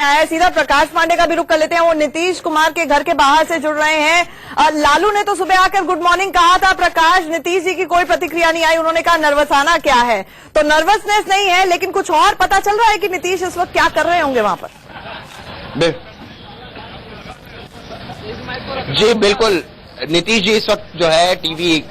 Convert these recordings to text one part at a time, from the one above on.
आया है। सीधा प्रकाश पांडे का भी रुख कर लेते हैं, वो नीतीश कुमार के घर के बाहर से जुड़ रहे हैं। लालू ने तो सुबह आकर गुड मॉर्निंग कहा था प्रकाश, नीतीश जी की कोई प्रतिक्रिया नहीं आई। उन्होंने कहा नर्वसाना क्या है, तो नर्वसनेस नहीं है, लेकिन कुछ और पता चल रहा है कि नीतीश इस वक्त क्या कर रहे होंगे वहां पर। जी बिल्कुल, नीतीश जी इस वक्त जो है टीवी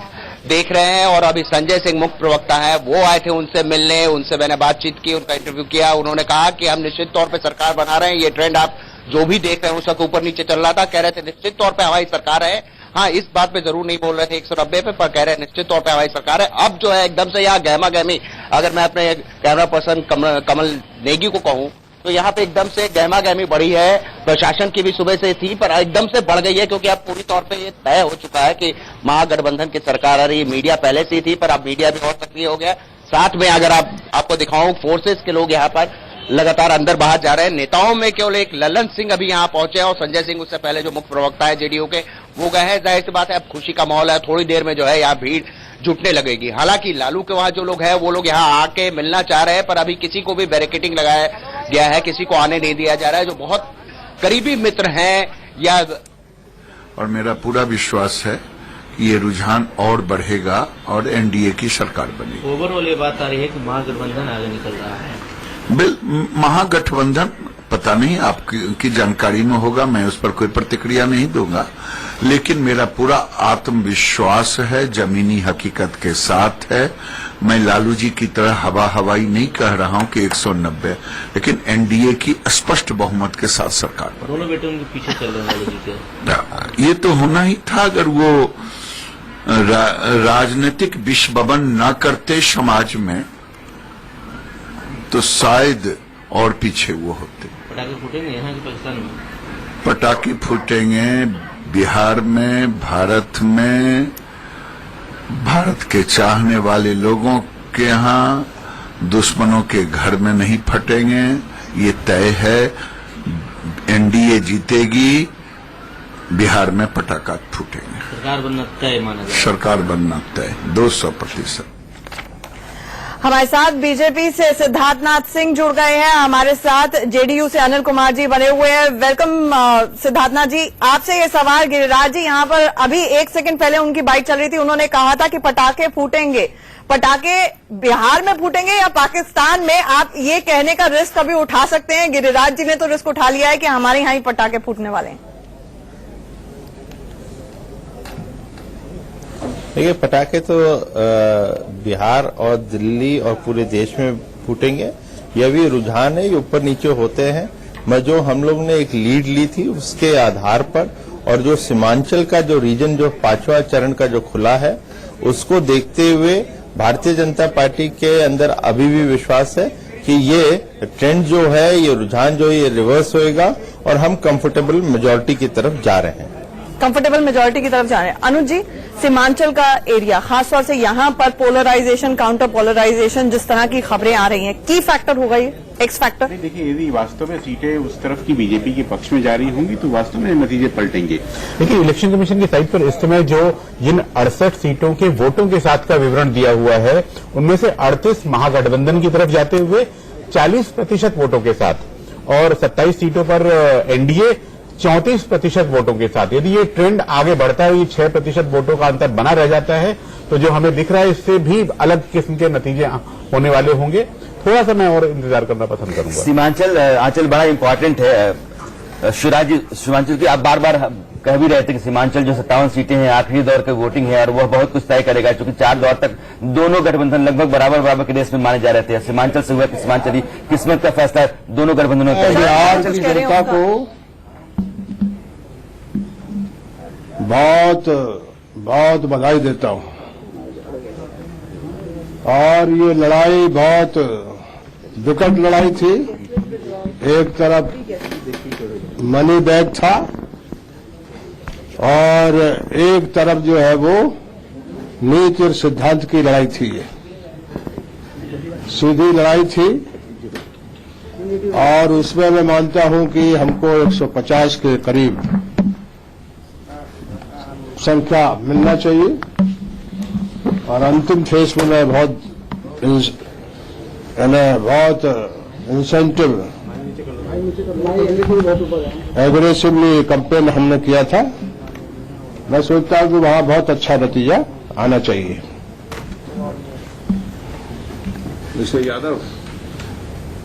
देख रहे हैं और अभी संजय सिंह मुख्य प्रवक्ता है वो आए थे उनसे मिलने, उनसे मैंने बातचीत की, उनका इंटरव्यू किया। उन्होंने कहा कि हम निश्चित तौर पे सरकार बना रहे हैं, ये ट्रेंड आप जो भी देख रहे हैं उस वक्त ऊपर नीचे चल रहा था। कह रहे थे निश्चित तौर पे हमारी सरकार है। हाँ, इस बात पे जरूर नहीं बोल रहे थे 190 पे, पर कह रहे हैं निश्चित तौर पे हमारी सरकार है। अब जो है एकदम से यहाँ गहमा गहमी, अगर मैं अपने कैमरा पर्सन कमल नेगी को कहूं तो यहाँ पे एकदम से गहमा गहमी बढ़ी है। प्रशासन की भी सुबह से थी पर एकदम से बढ़ गई है, क्योंकि अब पूरी तौर पे ये तय हो चुका है कि महागठबंधन की सरकार आ रही है। मीडिया पहले से ही थी पर अब मीडिया भी और सक्रिय हो गया। साथ में अगर आपको दिखाऊं, फोर्सेस के लोग यहाँ पर लगातार अंदर बाहर जा रहे हैं। नेताओं में केवल एक ललन सिंह अभी यहाँ पहुंचे हैं और संजय सिंह उससे पहले जो मुख्य प्रवक्ता है जेडीयू के वो गए हैं। जाहिर सी बात है अब खुशी का माहौल है, थोड़ी देर में जो है यहाँ भीड़ जुटने लगेगी। हालांकि लालू के वहां जो लोग हैं वो लोग यहाँ आके मिलना चाह रहे हैं, पर अभी किसी को भी बैरिकेडिंग लगाया गया है, किसी को आने नहीं दिया जा रहा है। जो बहुत करीबी मित्र हैं या और मेरा पूरा विश्वास है कि ये रुझान और बढ़ेगा और एनडीए की सरकार बनेगी। ओवरऑल ये बात आ रही है कि महागठबंधन आगे निकल रहा है। महागठबंधन पता नहीं आपकी जानकारी में होगा, मैं उस पर कोई प्रतिक्रिया नहीं दूंगा, लेकिन मेरा पूरा आत्मविश्वास है, जमीनी हकीकत के साथ है। मैं लालू जी की तरह हवाई नहीं कह रहा हूं कि 190, लेकिन एनडीए की स्पष्ट बहुमत के साथ सरकार बनेगी। दोनों बेटे उनके पीछे चल रहे हैं लालू जी के। ये तो होना ही था। अगर वो राजनीतिक विषबवन न करते समाज में तो शायद और पीछे वो होते। पटाखे फूटेंगे यहाँ की पाकिस्तान में? पटाखे फूटेंगे बिहार में, भारत में, भारत के चाहने वाले लोगों के यहाँ, दुश्मनों के घर में नहीं फटेंगे, ये तय है। एनडीए जीतेगी, बिहार में पटाखा फूटेंगे। सरकार बनना तय माना जाए। सरकार बनना तय 200%। हमारे साथ बीजेपी से सिद्धार्थनाथ सिंह जुड़ गए हैं, हमारे साथ जेडीयू से अनिल कुमार जी बने हुए हैं। वेलकम सिद्धार्थनाथ जी। आपसे ये सवाल, गिरिराज जी यहाँ पर अभी 1 सेकंड पहले उनकी बाइट चल रही थी, उन्होंने कहा था कि पटाखे फूटेंगे। पटाखे बिहार में फूटेंगे या पाकिस्तान में, आप ये कहने का रिस्क अभी उठा सकते हैं? गिरिराज जी ने तो रिस्क उठा लिया है कि हमारे यहाँ ही पटाखे फूटने वाले हैं। देखिए, पटाखे तो बिहार और दिल्ली और पूरे देश में फूटेंगे। यह भी रुझान है, ये ऊपर नीचे होते हैं। मैं जो हम लोग ने एक लीड ली थी उसके आधार पर और जो सीमांचल का जो रीजन जो 5वां चरण का जो खुला है उसको देखते हुए भारतीय जनता पार्टी के अंदर अभी भी विश्वास है कि ये ट्रेंड जो है, ये रुझान जो है ये रिवर्स होएगा और हम कंफर्टेबल मेजॉरिटी की तरफ जा रहे हैं। कंफर्टेबल मेजॉरिटी की तरफ जा रहे हैं। अनुज जी, सीमांचल का एरिया, खासतौर से यहाँ पर पोलराइजेशन, काउंटर पोलराइजेशन, जिस तरह की खबरें आ रही हैं, की फैक्टर होगा ये, एक्स फैक्टर? देखिए, यदि वास्तव में सीटें उस तरफ की बीजेपी के पक्ष में जा रही होंगी तो वास्तव में नतीजे पलटेंगे। देखिए, इलेक्शन कमीशन की साइट पर इस समय जो जिन 68 सीटों के वोटों के साथ का विवरण दिया हुआ है उनमें से 38 महागठबंधन की तरफ जाते हुए 40% वोटों के साथ और 27 सीटों पर एनडीए 34% वोटों के साथ। यदि ये ट्रेंड आगे बढ़ता है, ये 6% वोटों का अंतर बना रह जाता है, तो जो हमें दिख रहा है इससे भी अलग किस्म के नतीजे होने वाले होंगे। थोड़ा सा मैं और इंतजार करना पसंद करूंगा। सीमांचल आंचल बड़ा इंपॉर्टेंट है। सीमांचल की आप बार बार कह भी रहे थे कि सीमांचल जो 57 सीटें हैं आखिरी दौर की वोटिंग है और वह बहुत कुछ तय करेगा, क्योंकि 4 दौर तक दोनों गठबंधन लगभग बराबर के रेस में माने जा रहे थे। सीमांचल से हुआ कि सीमांचली किस्मत का फैसला दोनों गठबंधनों का। बिहार की जनता को बहुत बधाई देता हूं और ये लड़ाई बहुत विकट लड़ाई थी। एक तरफ मनी बैग था और एक तरफ जो है वो नीति और सिद्धांत की लड़ाई थी। ये सीधी लड़ाई थी और उसमें मैं मानता हूं कि हमको 150 के करीब संख्या मिलना चाहिए और अंतिम फेज में मैं बहुत इंसेंटिव एग्रेसिवली कैंपेन हमने किया था। मैं सोचता हूं कि वहां बहुत अच्छा नतीजा आना चाहिए। Mr. Yadav,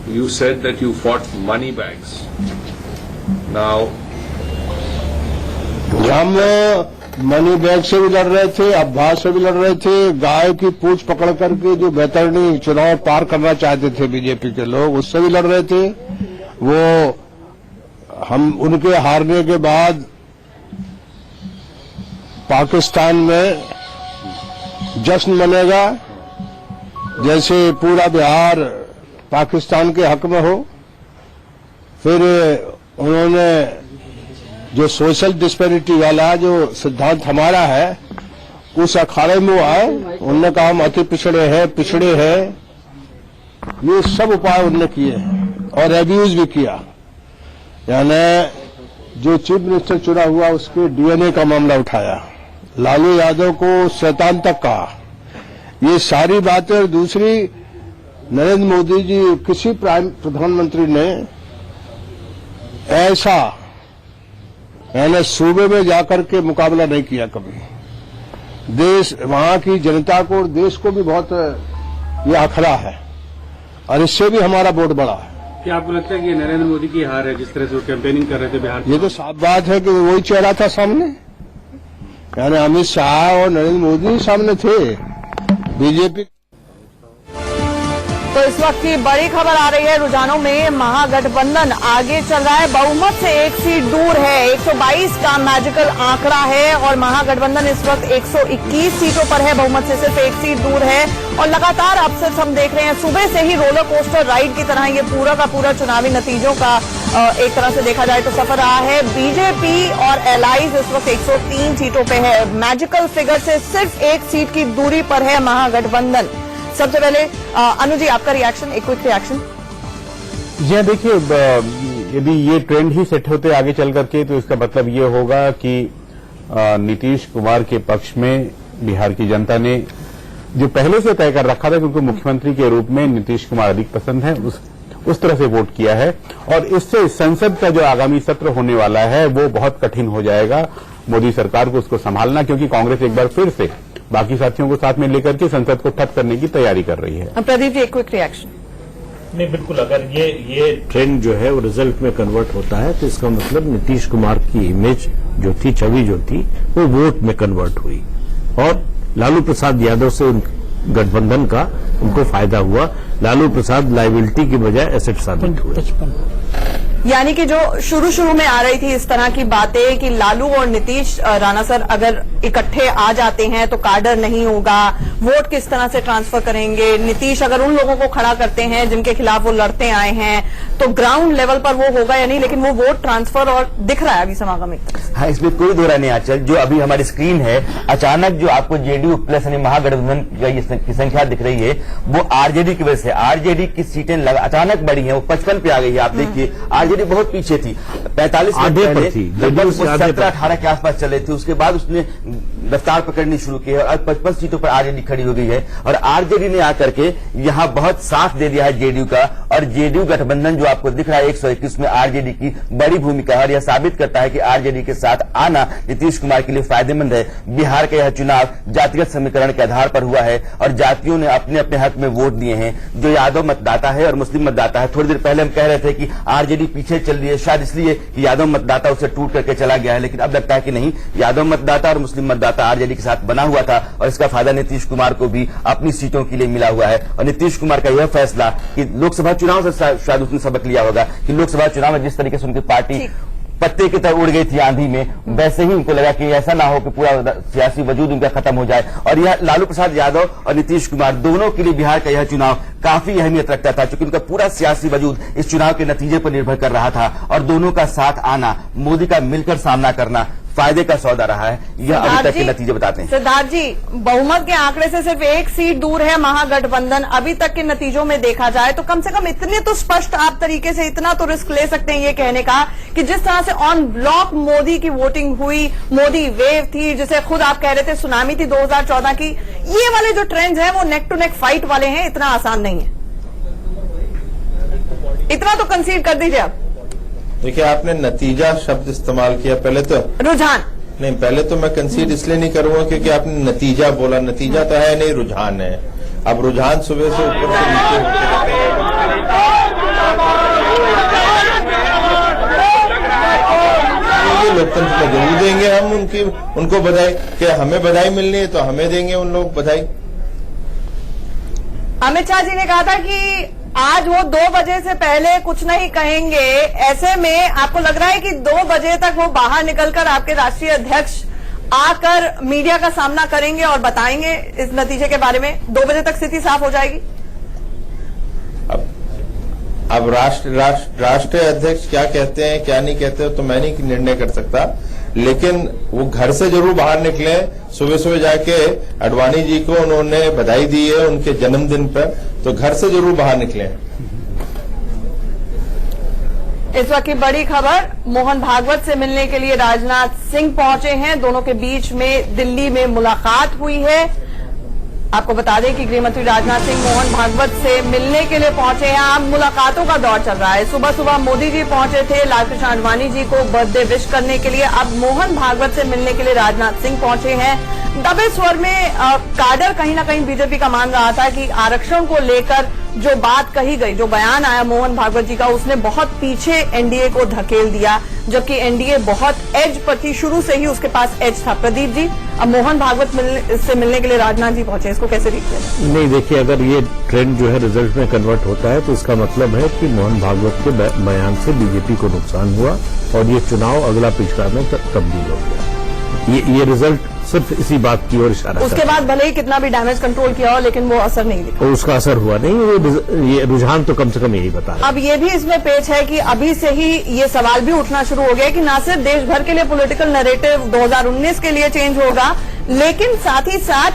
you said that you fought money bags. Now, हम मनी बैग से भी लड़ रहे थे, अफवाह से भी लड़ रहे थे, गाय की पूंछ पकड़ करके जो बेतरनी चुनाव पार करना चाहते थे बीजेपी के लोग, उससे भी लड़ रहे थे। वो हम उनके हारने के बाद पाकिस्तान में जश्न मनेगा जैसे पूरा बिहार पाकिस्तान के हक में हो। फिर उन्होंने जो सोशल डिस्पैरिटी वाला जो सिद्धांत हमारा है उस अखाड़े में वो आए। उन्होंने कहा हम अति पिछड़े हैं। ये सब उपाय उन्होंने किए और एब्यूज भी किया। यानी जो चीफ मिनिस्टर चुना हुआ उसके डीएनए का मामला उठाया, लालू यादव को शैतान तक कहा। ये सारी बातें। और दूसरी, नरेंद्र मोदी जी किसी प्रधानमंत्री ने ऐसा यानी सूबे में जाकर के मुकाबला नहीं किया कभी। देश, वहां की जनता को और देश को भी बहुत ये आखरा है और इससे भी हमारा वोट बढ़ा है। क्या आपको लगता है कि नरेंद्र मोदी की हार है, जिस तरह से वो कैंपेनिंग कर रहे थे बिहार? ये तो साफ बात है कि वही चेहरा था सामने। यानी अमित शाह और नरेंद्र मोदी सामने थे। बीजेपी तो इस वक्त की बड़ी खबर आ रही है, रुझानों में महागठबंधन आगे चल रहा है, बहुमत से एक सीट दूर है। 122 का मैजिकल आंकड़ा है और महागठबंधन इस वक्त 121 सीटों पर है, बहुमत से सिर्फ एक सीट दूर है। और लगातार अब सिर्फ हम देख रहे हैं सुबह से ही रोलर कोस्टर राइड की तरह ये पूरा का पूरा चुनावी नतीजों का एक तरह से देखा जाए तो सफर रहा है। बीजेपी और एलाइज इस वक्त 103 सीटों पे है। मैजिकल फिगर से सिर्फ एक सीट की दूरी पर है महागठबंधन। सबसे पहले अनु जी, आपका रिएक्शन, एक क्विक रिएक्शन। जी हाँ, देखिए, यदि ये ट्रेंड ही सेट होते आगे चल करके तो इसका मतलब ये होगा कि नीतीश कुमार के पक्ष में बिहार की जनता ने जो पहले से तय कर रखा था कि उनको मुख्यमंत्री के रूप में नीतीश कुमार अधिक पसंद है, उस तरह से वोट किया है। और इससे संसद का जो आगामी सत्र होने वाला है वो बहुत कठिन हो जाएगा मोदी सरकार को उसको संभालना, क्योंकि कांग्रेस एक बार फिर से बाकी साथियों को साथ में लेकर के संसद को ठप करने की तैयारी कर रही है। प्रदीप जी, एक क्विक रिएक्शन। नहीं, बिल्कुल, अगर ये ट्रेंड जो है वो रिजल्ट में कन्वर्ट होता है तो इसका मतलब नीतीश कुमार की इमेज जो थी, छवि जो थी, वो वोट में कन्वर्ट हुई और लालू प्रसाद यादव से गठबंधन का उनको फायदा हुआ। लालू प्रसाद लायबिलिटी की बजाय एसेट साबित हुए। यानी कि जो शुरू में आ रही थी इस तरह की बातें कि लालू और नीतीश राणा सर अगर इकट्ठे आ जाते हैं तो काडर नहीं होगा, वोट किस तरह से ट्रांसफर करेंगे, नीतीश अगर उन लोगों को खड़ा करते हैं जिनके खिलाफ वो लड़ते आए हैं तो ग्राउंड लेवल पर वो होगा या नहीं, लेकिन वो वोट ट्रांसफर और दिख रहा है अभी समागम एक तरह से। हाँ, इसमें कोई दो राय नहीं आंचल। जो अभी हमारी स्क्रीन है, अचानक जो आपको जेडीयू प्लस यानी महागठबंधन की संख्या दिख रही है वो आरजेडी की वजह से। आरजेडी की सीटें अचानक बढ़ी हैं, वो 55 पे आ गई है। आप देखिए, आरजेडी बहुत पीछे थी, 45 में पहले लगभग 17-18 के आसपास चले थे। उसके बाद उसने रफ्तार पकड़नी शुरू की है और 55 सीटों पर आरजेडी खड़ी हो गई है। और आरजेडी ने आकर के यहां बहुत साथ दे दिया है जेडीयू का। और जेडीयू गठबंधन जो आपको दिख रहा है 121 में आरजेडी की बड़ी भूमिका है और यह साबित करता है कि आरजेडी के साथ आना नीतीश कुमार के लिए फायदेमंद है। बिहार का यह चुनाव जातिगत समीकरण के आधार पर हुआ है और जातियों ने अपने अपने हक में वोट दिए हैं। जो यादव मतदाता है और मुस्लिम मतदाता है, थोड़ी देर पहले हम कह रहे थे कि आरजेडी पीछे चल रही है, शायद इसलिए कि यादव मतदाता उसे टूट करके चला गया है, लेकिन अब लगता है कि नहीं, यादव मतदाता और मुस्लिम मतदाता आरजेडी के साथ बना हुआ था और इसका फायदा नीतीश कुमार को भी अपनी सीटों के लिए मिला हुआ है। और नीतीश कुमार का यह फैसला कि लोकसभा चुनाव से शायद उसने सबक लिया होगा कि लोकसभा चुनाव में जिस तरीके से उनकी पार्टी पत्ते की तरह उड़ गई थी आंधी में, वैसे ही उनको लगा कि ऐसा ना हो कि पूरा सियासी वजूद उनका खत्म हो जाए। और यह लालू प्रसाद यादव और नीतीश कुमार दोनों के लिए बिहार का यह चुनाव काफी अहमियत रखता था, क्योंकि उनका पूरा सियासी वजूद इस चुनाव के नतीजे पर निर्भर कर रहा था। और दोनों का साथ आना, मोदी का मिलकर सामना करना फायदे का सौदा रहा है। यह अभी तक के नतीजे बताते हैं। सिद्धार्थ जी, बहुमत के आंकड़े से सिर्फ एक सीट दूर है महागठबंधन। अभी तक के नतीजों में देखा जाए तो कम से कम इतने तो स्पष्ट आप तरीके से इतना तो रिस्क ले सकते हैं ये कहने का कि जिस तरह से ऑन ब्लॉक मोदी की वोटिंग हुई, मोदी वेव थी, जिसे खुद आप कह रहे थे सुनामी थी 2014 की, ये वाले जो ट्रेंड्स हैं वो नेक टू नेक फाइट वाले हैं, इतना आसान नहीं है। इतना तो कंसीड कर दीजिए आप। देखिए, आपने नतीजा शब्द इस्तेमाल किया। पहले तो रुझान नहीं, पहले तो मैं कंसीड इसलिए नहीं करूंगा क्योंकि आपने नतीजा बोला। नतीजा तो है नहीं, रुझान है। अब रुझान सुबह से ऊपर से नीचे ये लोकतंत्र को जरूर देंगे हम उनको बधाई। कि हमें बधाई मिलनी है तो हमें देंगे उन लोग बधाई। अमित शाह जी ने कहा था कि आज वो 2 बजे से पहले कुछ नहीं कहेंगे। ऐसे में आपको लग रहा है कि 2 बजे तक वो बाहर निकलकर आपके राष्ट्रीय अध्यक्ष आकर मीडिया का सामना करेंगे और बताएंगे इस नतीजे के बारे में? 2 बजे तक स्थिति साफ हो जाएगी? अब राष्ट्रीय अध्यक्ष क्या कहते हैं क्या नहीं कहते तो मैं नहीं निर्णय कर सकता, लेकिन वो घर से जरूर बाहर निकले। सुबह सुबह जाके अडवाणी जी को उन्होंने बधाई दी है उनके जन्मदिन पर, तो घर से जरूर बाहर निकले। इस वक्त की बड़ी खबर, मोहन भागवत से मिलने के लिए राजनाथ सिंह पहुंचे हैं। दोनों के बीच में दिल्ली में मुलाकात हुई है। आपको बता दें कि गृहमंत्री राजनाथ सिंह मोहन भागवत से मिलने के लिए पहुंचे हैं। अब मुलाकातों का दौर चल रहा है। सुबह सुबह मोदी जी पहुंचे थे लालकृष्ण आडवाणी जी को बर्थडे विश करने के लिए। अब मोहन भागवत से मिलने के लिए राजनाथ सिंह पहुंचे हैं। दबे स्वर में काडर कहीं ना कहीं बीजेपी का मान रहा था कि आरक्षण को लेकर जो बात कही गई, जो बयान आया मोहन भागवत जी का, उसने बहुत पीछे एनडीए को धकेल दिया, जबकि एनडीए बहुत एज पर थी, शुरू से ही उसके पास एज था। प्रदीप जी, अब मोहन भागवत से मिलने के लिए राजनाथ जी पहुंचे, इसको कैसे देखते हैं? नहीं, देखिए, अगर ये ट्रेंड जो है रिजल्ट में कन्वर्ट होता है तो इसका मतलब है कि मोहन भागवत के बयान से बीजेपी को नुकसान हुआ और ये चुनाव अगला पिछड़ा में तब्दील हो गया। ये रिजल्ट सिर्फ इसी बात की ओर इशारा करता है। उसके बाद भले ही कितना भी डैमेज कंट्रोल किया हो, लेकिन वो असर नहीं दिखा। उसका असर हुआ नहीं। ये रुझान तो कम से कम यही बता रहा है। अब ये भी इसमें पेच है कि अभी से ही ये सवाल भी उठना शुरू हो गया कि न सिर्फ देश भर के लिए पॉलिटिकल नैरेटिव 2019 के लिए चेंज होगा, लेकिन साथ ही साथ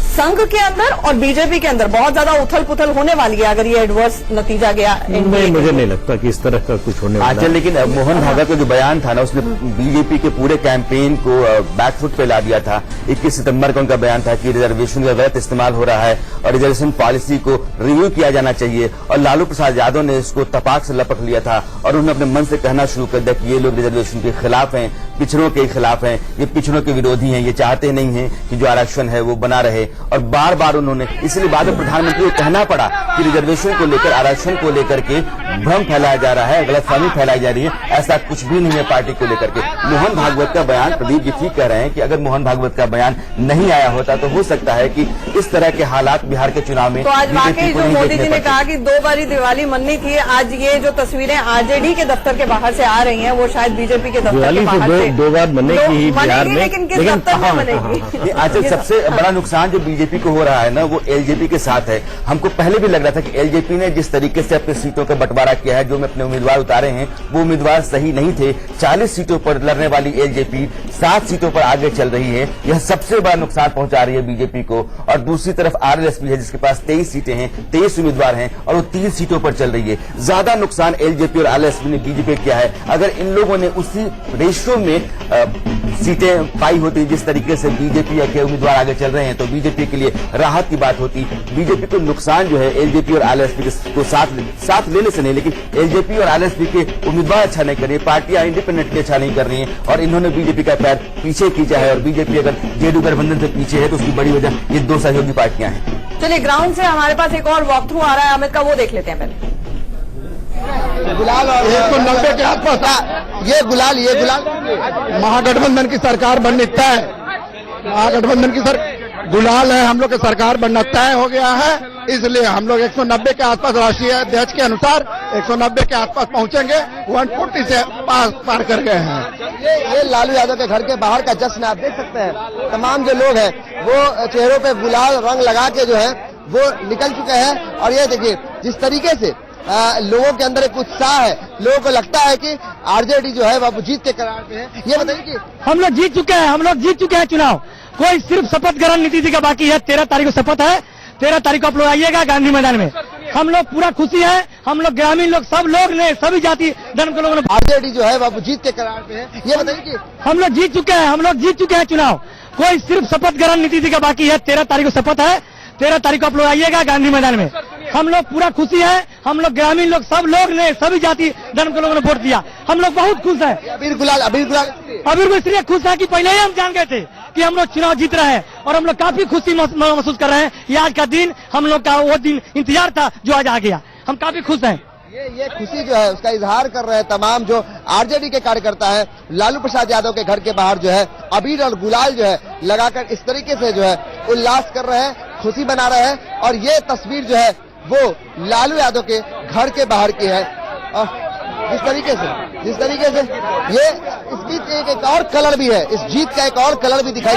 संघ के अंदर और बीजेपी के अंदर बहुत ज्यादा उथल पुथल होने वाली है अगर ये एडवर्स नतीजा गया। नहीं, मुझे नहीं लगता कि इस तरह का कुछ होने वाला है। लेकिन मोहन भागवत का जो बयान था ना, उसने बीजेपी के पूरे कैंपेन को बैकफुट पे ला दिया था। 21 सितंबर का उनका बयान था कि रिजर्वेशन का गलत इस्तेमाल हो रहा है और रिजर्वेशन पॉलिसी को रिव्यू किया जाना चाहिए। और लालू प्रसाद यादव ने इसको तपाक से लपक लिया था और उन्होंने अपने मन से कहना शुरू कर दिया कि ये लोग रिजर्वेशन के खिलाफ हैं, पिछड़ों के खिलाफ हैं, ये पिछड़ों के विरोधी हैं, ये चाहते नहीं है कि जो आरक्षण है वो बना रहे। और बार बार उन्होंने, इसलिए बाद में प्रधानमंत्री को कहना पड़ा कि रिजर्वेशन को लेकर, आरक्षण को लेकर के भ्रम फैलाया जा रहा है, गलतफहमी फैलाई जा रही है। ऐसा कुछ भी नहीं है पार्टी को लेकर के। मोहन भागवत का बयान, प्रदीप जी ठीक कह रहे हैं कि अगर मोहन भागवत का बयान नहीं आया होता तो हो सकता है कि इस तरह के हालात बिहार के चुनाव में। तो आज वाकई जो मोदी जी ने कहा कि 2 बारी दिवाली मननी थी, आज ये जो तस्वीरें आरजेडी के दफ्तर के बाहर से आ रही हैं वो शायद बीजेपी के दफ्तर के बाहर से 2 बार बनेगी बिहार में, लेकिन किस दफ्तर में बनेगी? आज सबसे बड़ा नुकसान जो बीजेपी को हो रहा है ना, वो एलजेपी के साथ है। हमको पहले भी लग रहा था कि एलजेपी ने जिस तरीके से अपनी सीटों का बंटवारा किया है, जो में अपने उम्मीदवार उतारे हैं, वो उम्मीदवार सही नहीं थे। 40 सीटों पर लड़ने वाली एलजेपी 7 सीटों पर आगे चल रही है। यह सबसे बड़ा नुकसान पहुंचा रही है बीजेपी को। और दूसरी तरफ आरएलएसपी है जिसके पास 23 सीटें हैं, 23 उम्मीदवार हैं और वो 3 सीटों पर चल रही है। ज्यादा नुकसान एलजेपी और आरएलएसपी ने बीजेपी किया है। अगर इन लोगों ने उसी रेशियो में सीटें पाई होती जिस तरीके से बीजेपी के उम्मीदवार आगे चल रहे हैं तो बीजेपी के लिए राहत की बात होती। बीजेपी को नुकसान जो है एलजेपी और आरएलएसपी को साथ लेने से नहीं, लेकिन एलजेपी और आरएलएसपी के उम्मीदवार अच्छा नहीं कर रही है, पार्टियां इंडिपेंडेंटली अच्छा नहीं कर रही हैं और इन्होंने बीजेपी का पैर पीछे खींचा है। और बीजेपी अगर जेडीयू गठबंधन से पीछे है तो उसकी बड़ी वजह ये 2 सहयोगी पार्टियां हैं। चलिए ग्राउंड से हमारे पास एक और वॉक थ्रू आ रहा है अमित का, वो देख लेते हैं पहले। गुलाल 190 के आसपास ये गुलाल महागठबंधन की सरकार बनने तय, महागठबंधन की गुलाल है, हम लोग की सरकार बनना तय हो गया है। इसलिए हम लोग 190 के आसपास, राष्ट्रीय अध्यक्ष के अनुसार 190 के आसपास पहुंचेंगे। 140 से पार कर गए हैं। ये लालू यादव के घर के बाहर का जश्न आप देख सकते हैं। तमाम जो लोग हैं वो चेहरों पे गुलाल रंग लगा के जो है वो निकल चुके हैं। और ये देखिए जिस तरीके से लोगों के अंदर एक उत्साह है, लोगों को लगता है कि आरजेडी जो है वो जीत के करार पे है। ये बताइए कि हम लोग जीत चुके हैं चुनाव। कोई सिर्फ शपथ ग्रहण नीति जी का बाकी है। 13 तारीख को शपथ है, 13 तारीख को आप लोग आइएगा गांधी मैदान में। हम लोग पूरा खुशी है, हम लोग ग्रामीण लोग, सब लोग ने, सभी जाति धर्म के लोगों ने। आरजेडी जो है वो जीत के करार पे है। ये बताइए कि हम लोग जीत चुके हैं चुनाव। कोई सिर्फ शपथ ग्रहण नीति जी का बाकी है। 13 तारीख को शपथ है, 13 तारीख को आप लोग आइएगा गांधी मैदान में। हम लोग पूरा खुशी है, हम लोग ग्रामीण लोग सब लोग ने सभी जाति धर्म के लोगों ने वोट दिया, हम लोग बहुत खुश है। अबीर गुलाल इसलिए खुश है कि पहले ही हम जान गए थे कि हम लोग चुनाव जीत रहे हैं और हम लोग काफी खुशी महसूस कर रहे हैं। ये आज का दिन हम लोग का वो दिन इंतजार था जो आज आ गया, हम काफी खुश हैं। ये खुशी जो है उसका इजहार कर रहे हैं तमाम जो आरजेडी के कार्यकर्ता है। लालू प्रसाद यादव के घर के बाहर जो है अबीर और गुलाल जो है लगाकर इस तरीके से जो है उल्लास कर रहे हैं, खुशी मना रहे हैं। और ये तस्वीर जो है वो लालू यादव के घर के बाहर की है। जिस तरीके से ये इस बीच एक और कलर भी है, इस जीत का एक और कलर भी दिखाई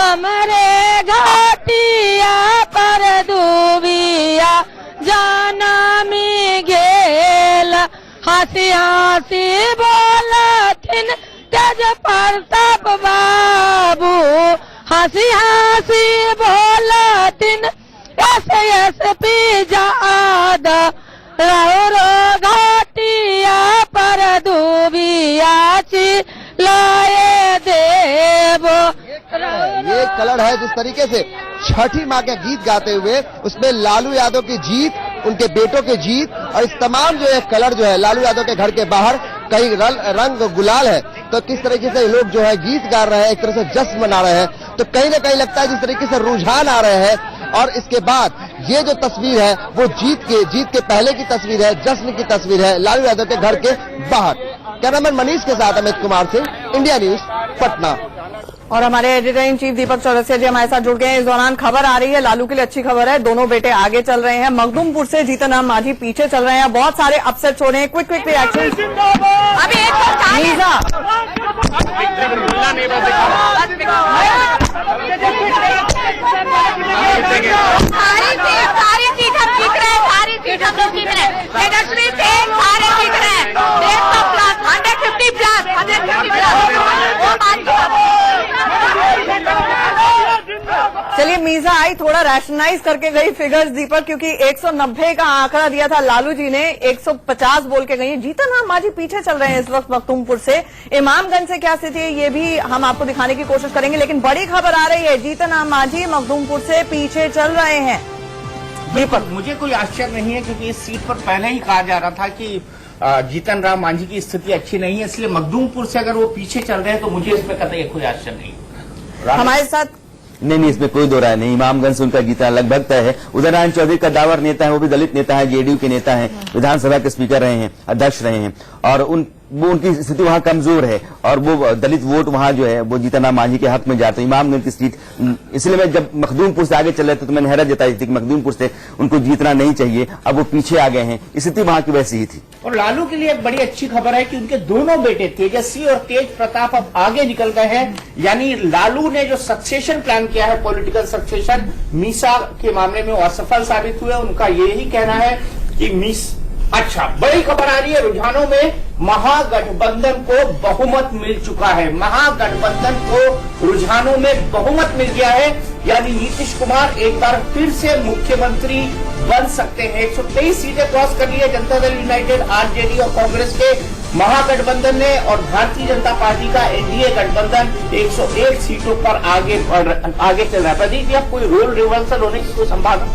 हमरे घाटिया पर दूबिया जाना मी गेल हंसी हंसी बोलथिन तेज प्रताप बाबू हंसी हंसी बोलथिन एसपी जादा रो घाटिया पर दूबिया लाए देवो। ये कलर है जिस तरीके से छठी माँ के गीत गाते हुए उसमें लालू यादव की जीत, उनके बेटों की जीत और इस तमाम जो है कलर जो है लालू यादव के घर के बाहर कई रंग गुलाल है। तो किस तरीके से लोग जो है गीत गा रहे हैं, एक तरह से जश्न मना रहे हैं। तो कहीं ना कहीं लगता है जिस तरीके से रुझान आ रहे हैं। और इसके बाद ये जो तस्वीर है वो जीत के पहले की तस्वीर है, जश्न की तस्वीर है लालू यादव के घर के बाहर। कैमरामैन मनीष के साथ अमित कुमार सिंह, इंडिया न्यूज, पटना। और हमारे एडिटर इन चीफ दीपक चौरसिया जी हमारे साथ जुड़ गए हैं। इस दौरान खबर आ रही है, लालू के लिए अच्छी खबर है, दोनों बेटे आगे चल रहे हैं। मखदूमपुर से जीतन राम मांझी पीछे चल रहे हैं। बहुत सारे अपसेट्स हो रहे हैं। Quick reaction. सारी सीट हम जीत रहे हैं, सारी सीट हम लोग जीत रहे हैं। तेजस्वी से सारे जीत रहे हैं, 150 प्लस 150 प्लस 150 प्लस। चलिए मीजा आई थोड़ा रैशनलाइज करके गई फिगर्स दीपक, क्योंकि 190 का आंकड़ा दिया था लालू जी ने, 150 बोल के गई। जीतन राम मांझी पीछे चल रहे हैं इस वक्त मखदूमपुर से। इमामगंज से क्या स्थिति है ये भी हम आपको दिखाने की कोशिश करेंगे, लेकिन बड़ी खबर आ रही है, जीतन राम मांझी मखदूमपुर से पीछे चल रहे हैं। दीपक, मुझे कोई आश्चर्य नहीं है क्योंकि इस सीट पर पहले ही कहा जा रहा था कि जीतन राम मांझी की स्थिति अच्छी नहीं है, इसलिए मखदूमपुर से अगर वो पीछे चल रहे हैं तो मुझे इसमें कतई कोई आश्चर्य नहीं। हमारे साथ नहीं, इसमें कोई दो राय नहीं। इमामगंज से उनका जीतना लगभग तय है। उदयनारायण चौधरी का दावर नेता है, वो भी दलित नेता है, जेडीयू के नेता हैं, विधानसभा के स्पीकर रहे हैं, अध्यक्ष रहे हैं और उनकी स्थिति वहां कमजोर है और वो दलित वोट वहां जो है वो जीतन राम मांझी के हक में जाते हैं। इमामगंज की सीट, इसलिए मैं जब मखदूमपुर से आगे चल रहे थे तो मैंने हैरत जताई थी कि मखदूमपुर से उनको जीतना नहीं चाहिए, अब वो पीछे आ गए हैं। स्थिति वहां की वैसी ही थी। और लालू के लिए एक बड़ी अच्छी खबर है कि उनके दोनों बेटे तेजस्वी और तेज प्रताप अब आगे निकल गए हैं। यानी लालू ने जो सक्सेशन प्लान किया है, पॉलिटिकल सक्सेशन, मीसा के मामले में वो असफल साबित हुए। उनका यही कहना है कि अच्छा, बड़ी खबर आ रही है, रुझानों में महागठबंधन को बहुमत मिल चुका है। महागठबंधन को रुझानों में बहुमत मिल गया है, यानी नीतीश कुमार एक बार फिर से मुख्यमंत्री बन सकते हैं। 123 सीटें क्रॉस कर ली है जनता दल यूनाइटेड, आरजेडी और कांग्रेस के महागठबंधन ने, और भारतीय जनता पार्टी का एनडीए गठबंधन 101 सीटों पर आगे चल रहा है। प्रदीप जी, आप कोई रोल रिवर्सल होने की कोई संभावना?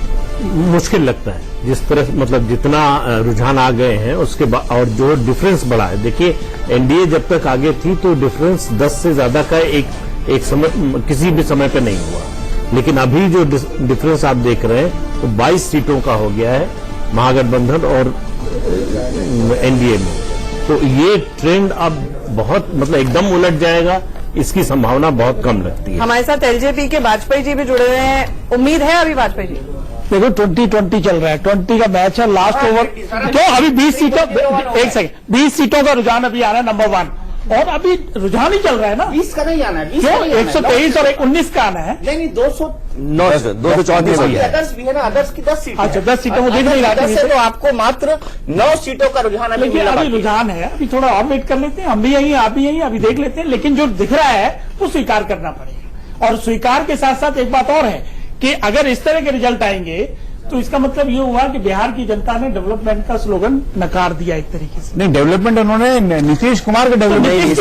मुश्किल लगता है, जिस तरह मतलब जितना रुझान आ गए हैं उसके बाद, और जो डिफरेंस बढ़ा है। देखिए, एनडीए जब तक आगे थी तो डिफरेंस 10 से ज्यादा का एक समय किसी भी समय पे नहीं हुआ, लेकिन अभी जो डिफरेंस आप देख रहे हैं वो 22 सीटों का हो गया है महागठबंधन और एनडीए में। तो ये ट्रेंड अब बहुत मतलब एकदम उलट जाएगा, इसकी संभावना बहुत कम लगती है। हमारे साथ एलजेपी के वाजपेयी जी भी जुड़े हुए हैं, उम्मीद है अभी वाजपेयी जी? देखो 20-20 चल रहा है, 20 का मैच है, लास्ट ओवर तो अभी 20 सीटों, एक सेकंड, 20 सीटों का रुझान अभी आ रहा है नंबर 1, और अभी रुझान ही चल रहा है ना। 20 का नहीं आना है, 123 और 19 का आना है। नहीं, 234 अदर्स भी है ना, अदर्स की 10 सीटें। अच्छा, 10 सीटों को देख नहीं रहा है, तो आपको मात्र 9 सीटों का रुझान अभी रुझान है। अभी थोड़ा और वेट कर लेते हैं, हम भी यहीं, आप भी यहीं, अभी देख लेते हैं। लेकिन जो दिख रहा है वो स्वीकार करना पड़ेगा, और स्वीकार के साथ साथ एक बात और है कि अगर इस तरह के रिजल्ट आएंगे तो इसका मतलब ये हुआ कि बिहार की जनता ने डेवलपमेंट का स्लोगन नकार दिया एक तरीके से। नहीं, डेवलपमेंट उन्होंने नीतीश कुमार के डेवलपमेंट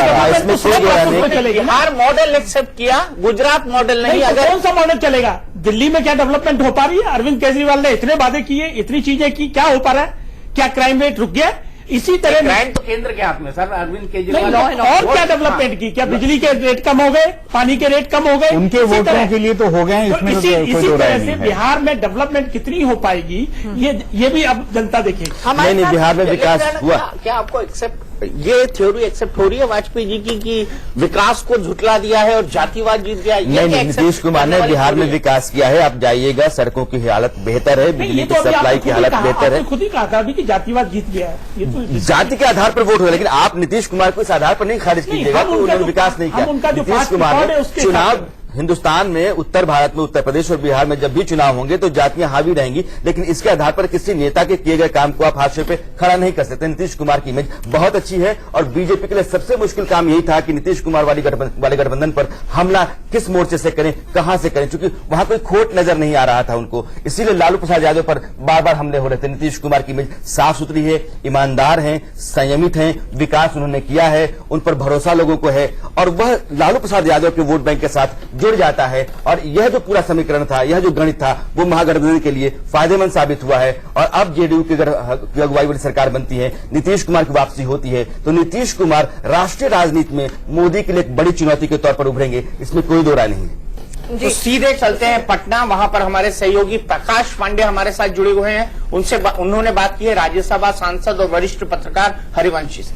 चलेगा। बिहार मॉडल एक्सेप्ट किया, गुजरात मॉडल नहीं। अगर कौन सा मॉडल चलेगा? दिल्ली में क्या डेवलपमेंट हो पा रही है? अरविंद केजरीवाल ने इतने वादे किए, इतनी चीजें की, क्या हो पा रहा है? क्या क्राइम रेट रुक गया? इसी तरह क्राइम तो केंद्र के हाथ में सर, अरविंद केजरीवाल। और क्या डेवलपमेंट की? क्या बिजली के रेट कम हो गए, पानी के रेट कम हो गए? उनके वोटों के लिए तो हो गए, इसमें तो इसी तरह से बिहार में डेवलपमेंट कितनी हो पाएगी ये भी अब जनता देखेगी। नहीं, बिहार में विकास हुआ। क्या आपको एक्सेप्ट, ये थ्योरी एक्सेप्ट हो रही है वाजपेयी जी की कि विकास को झुटला दिया है और जातिवाद जीत गया? नहीं, नीतीश कुमार ने बिहार में विकास किया है। आप जाइएगा, सड़कों की हालत बेहतर है, बिजली की सप्लाई की हालत बेहतर है। खुद ही कहा था अभी कि जातिवाद जीत गया है। ये तो जाति के आधार पर वोट हो, लेकिन आप नीतीश कुमार को इस आधार पर नहीं खारिज कीजिएगा कि उन्होंने विकास नहीं किया। नीतीश कुमार ने चुनाव, हिंदुस्तान में उत्तर भारत में उत्तर प्रदेश और बिहार में जब भी चुनाव होंगे तो जातियां हावी रहेंगी, लेकिन इसके आधार पर किसी नेता के किए गए काम को आप हाशिए पे खड़ा नहीं कर सकते। नीतीश कुमार की इमेज बहुत अच्छी है और बीजेपी के लिए सबसे मुश्किल काम यही था कि नीतीश कुमार वाले गठबंधन पर हमला किस मोर्चे से करें, कहां से करें, क्योंकि वहां कोई खोट नजर नहीं आ रहा था उनको। इसीलिए लालू प्रसाद यादव पर बार बार हमले हो रहे थे। नीतीश कुमार की इमेज साफ सुथरी है, ईमानदार है, संयमित है, विकास उन्होंने किया है, उन पर भरोसा लोगों को है और वह लालू प्रसाद यादव के वोट बैंक के साथ जुड़ जाता है। और यह जो पूरा समीकरण था, यह जो गणित था, वो महागठबंधन के लिए फायदेमंद साबित हुआ है। और अब जेडीयू की अगुवाई वाली सरकार बनती है, नीतीश कुमार की वापसी होती है, तो नीतीश कुमार राष्ट्रीय राजनीति में मोदी के लिए एक बड़ी चुनौती के तौर पर उभरेंगे, इसमें कोई दो राय नहीं है। तो सीधे चलते हैं पटना, वहां पर हमारे सहयोगी प्रकाश पांडे हमारे साथ जुड़े हुए हैं। उन्होंने बात की है राज्यसभा सांसद और वरिष्ठ पत्रकार हरिवंशी से।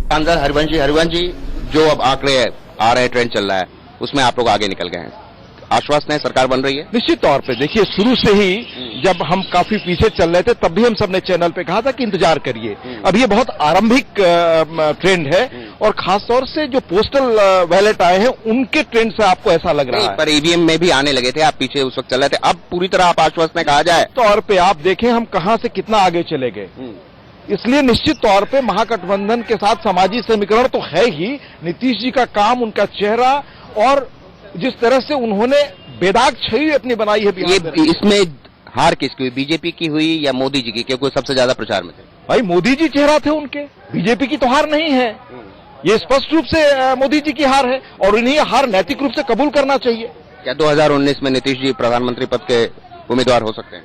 सांसद हरिवंश जी, जो अब आंकड़े आ रहे, ट्रेंड चल रहा है, उसमें आप लोग आगे निकल गए हैं, आश्वस्त है सरकार बन रही है? निश्चित तौर पे देखिए, शुरू से ही जब हम काफी पीछे चल रहे थे तब भी हम सबने चैनल पे कहा था कि इंतजार करिए। अब ये बहुत आरंभिक ट्रेंड है और खासतौर से जो पोस्टल बैलेट आए हैं उनके ट्रेंड से आपको ऐसा लग रहा है। पर ईवीएम में भी आने लगे थे, आप पीछे उस वक्त चल रहे थे, अब पूरी तरह आप आश्वस्त है कहा जाए? तौर पे आप देखें हम कहां से कितना आगे चले गए। इसलिए निश्चित तौर पे महागठबंधन के साथ सामाजिक समीकरण तो है ही, नीतीश जी का काम, उनका चेहरा और जिस तरह से उन्होंने बेदाग छवि अपनी बनाई है बिहार में। इसमें हार किसकी हुई, बीजेपी की हुई या मोदी जी की, क्योंकि सबसे ज्यादा प्रचार में थे? भाई मोदी जी चेहरा थे उनके, बीजेपी की तो हार नहीं है, ये स्पष्ट रूप से मोदी जी की हार है और इन्हें हार नैतिक रूप से कबूल करना चाहिए। क्या 2019 में नीतीश जी प्रधानमंत्री पद के उम्मीदवार हो सकते हैं?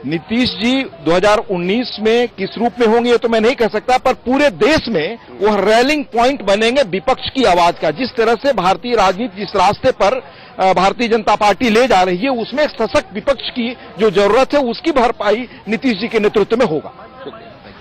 नीतीश जी 2019 में किस रूप में होंगे ये तो मैं नहीं कह सकता, पर पूरे देश में वह रैलिंग पॉइंट बनेंगे विपक्ष की आवाज का। जिस तरह से भारतीय राजनीति जिस रास्ते पर भारतीय जनता पार्टी ले जा रही है, उसमें एक सशक्त विपक्ष की जो जरूरत है उसकी भरपाई नीतीश जी के नेतृत्व में होगा।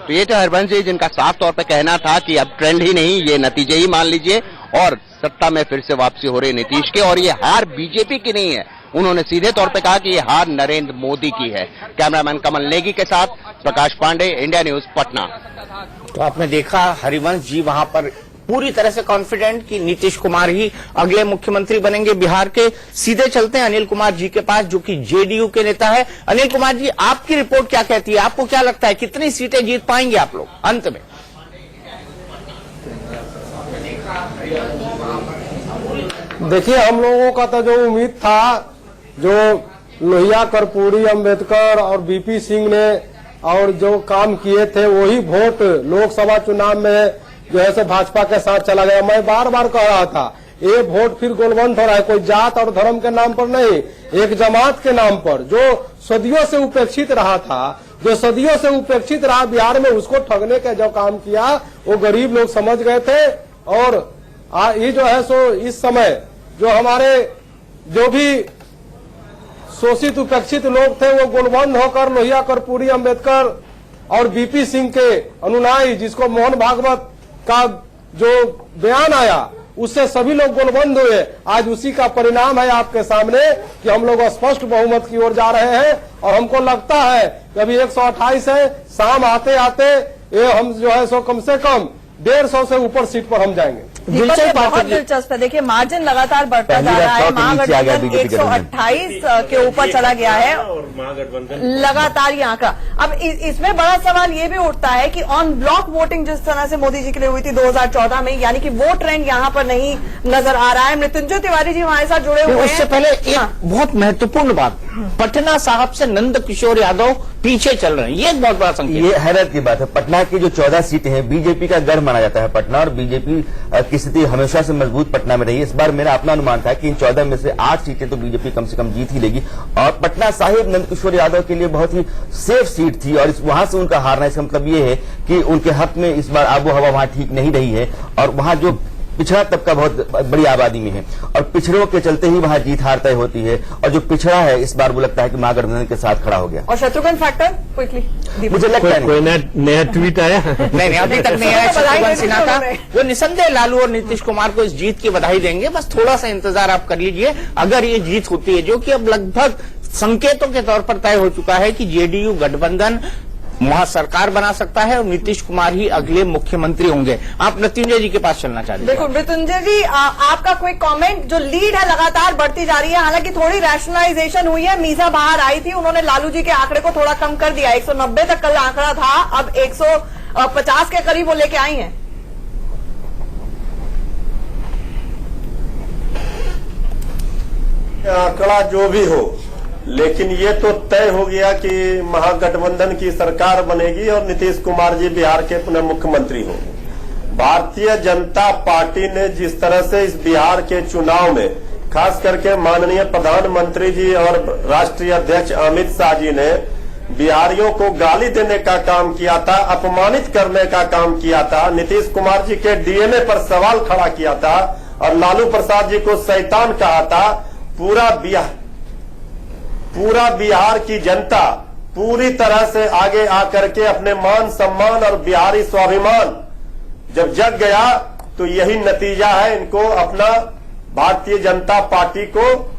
तो ये तो हरिवंश जी जिनका साफ तौर पर कहना था कि अब ट्रेंड ही नहीं, ये नतीजे ही मान लीजिए और सत्ता में फिर से वापसी हो रही नीतीश की, और ये हार बीजेपी की नहीं है। उन्होंने सीधे तौर पे कहा कि ये हार नरेंद्र मोदी की है। कैमरामैन कमल नेगी के साथ प्रकाश पांडे, इंडिया न्यूज, पटना। तो आपने देखा हरिवंश जी वहां पर पूरी तरह से कॉन्फिडेंट कि नीतीश कुमार ही अगले मुख्यमंत्री बनेंगे बिहार के। सीधे चलते हैं अनिल कुमार जी के पास, जो कि जेडीयू के नेता है। अनिल कुमार जी, आपकी रिपोर्ट क्या कहती है? आपको क्या लगता है कितनी सीटें जीत पाएंगे आप लोग अंत में? देखिए, हम लोगों का तो जो उम्मीद था, जो लोहिया, कर्पूरी, अंबेडकर और बीपी सिंह ने और जो काम किए थे, वही वोट लोकसभा चुनाव में जो है सो भाजपा के साथ चला गया। मैं बार बार कह रहा था, ये वोट फिर गोलबंद हो रहा है, कोई जात और धर्म के नाम पर नहीं, एक जमात के नाम पर, जो सदियों से उपेक्षित रहा था, जो सदियों से उपेक्षित रहा बिहार में, उसको ठगने का जो काम किया वो गरीब लोग समझ गए थे। और ये जो है सो इस समय जो हमारे जो भी शोषित उपेक्षित लोग थे, वो गोलबंद होकर लोहिया, कर्पूरी, अंबेडकर और बीपी सिंह के अनुयायी, जिसको मोहन भागवत का जो बयान आया, उससे सभी लोग गोलबंद हुए। आज उसी का परिणाम है आपके सामने कि हम लोग स्पष्ट बहुमत की ओर जा रहे हैं और हमको लगता है कि अभी 128 है, शाम आते आते ये हम जो है सो कम से कम 150 से ऊपर सीट पर हम जाएंगे। दीपक, ये बहुत दिलचस्प है। देखिए मार्जिन लगातार बढ़ता जा रहा है। महागठबंधन 128 के ऊपर चला गया है लगातार ये आंकड़ा। अब इसमें बड़ा सवाल ये भी उठता है कि ऑन ब्लॉक वोटिंग जिस तरह से मोदी जी के लिए हुई थी 2014 में, यानी कि वो ट्रेंड यहाँ पर नहीं नजर आ रहा है। मृत्युंजय तिवारी जी हमारे साथ जुड़े हुए हैं। उससे पहले एक बहुत महत्वपूर्ण बात, पटना साहब से नंद किशोर यादव पीछे चल रहे हैं, ये एक बहुत बड़ा संकेत। ये हैरत की बात है। पटना की जो 14 सीटें हैं, बीजेपी का गढ़ माना जाता है पटना, और बीजेपी की स्थिति हमेशा से मजबूत पटना में रही है। इस बार मेरा अपना अनुमान था कि इन 14 में से 8 सीटें तो बीजेपी कम से कम जीत ही लेगी, और पटना साहिब नंद किशोर यादव के लिए बहुत ही सेफ सीट थी, और वहां से उनका हारना, इसका मतलब ये है कि उनके हक में इस बार आबो हवा वहां ठीक नहीं रही है, और वहां जो पिछड़ा तबका बहुत बड़ी आबादी में है, और पिछड़ों के चलते ही वहां जीत हार तय होती है, और जो पिछड़ा है इस बार वो लगता है कि महागठबंधन के साथ खड़ा हो गया। और शत्रुघ्न फैक्टर क्विकली मुझे लगता है कोई नया ट्वीट आया नहीं अभी तक नहीं आया शत्रुघ्न सिन्हा का। वो निसंदेह लालू और नीतीश कुमार को इस जीत की बधाई देंगे, बस थोड़ा सा इंतजार आप कर लीजिए। अगर ये जीत होती है, जो कि अब लगभग संकेतों के तौर पर तय हो चुका है कि जेडीयू गठबंधन वहां सरकार बना सकता है और नीतीश कुमार ही अगले मुख्यमंत्री होंगे। आप मृत्युंजय जी के पास चलना चाहते हैं। देखो मृत्युंजय जी, आपका कोई कमेंट, जो लीड है लगातार बढ़ती जा रही है, हालांकि थोड़ी रैशनलाइजेशन हुई है। मीसा बाहर आई थी, उन्होंने लालू जी के आंकड़े को थोड़ा कम कर दिया। 190 तक कल आंकड़ा था, अब 150 के करीब वो लेके आई हैं। आंकड़ा जो भी हो, लेकिन ये तो तय हो गया कि महागठबंधन की सरकार बनेगी और नीतीश कुमार जी बिहार के पुनः मुख्यमंत्री होंगे। भारतीय जनता पार्टी ने जिस तरह से इस बिहार के चुनाव में खास करके माननीय प्रधानमंत्री जी और राष्ट्रीय अध्यक्ष अमित शाह जी ने बिहारियों को गाली देने का काम किया था, अपमानित करने का काम किया था, नीतीश कुमार जी के डीएनए पर सवाल खड़ा किया था और लालू प्रसाद जी को शैतान कहा था, पूरा बिहार की जनता पूरी तरह से आगे आकर के अपने मान सम्मान और बिहारी स्वाभिमान जब जग गया, तो यही नतीजा है। इनको अपना भारतीय जनता पार्टी को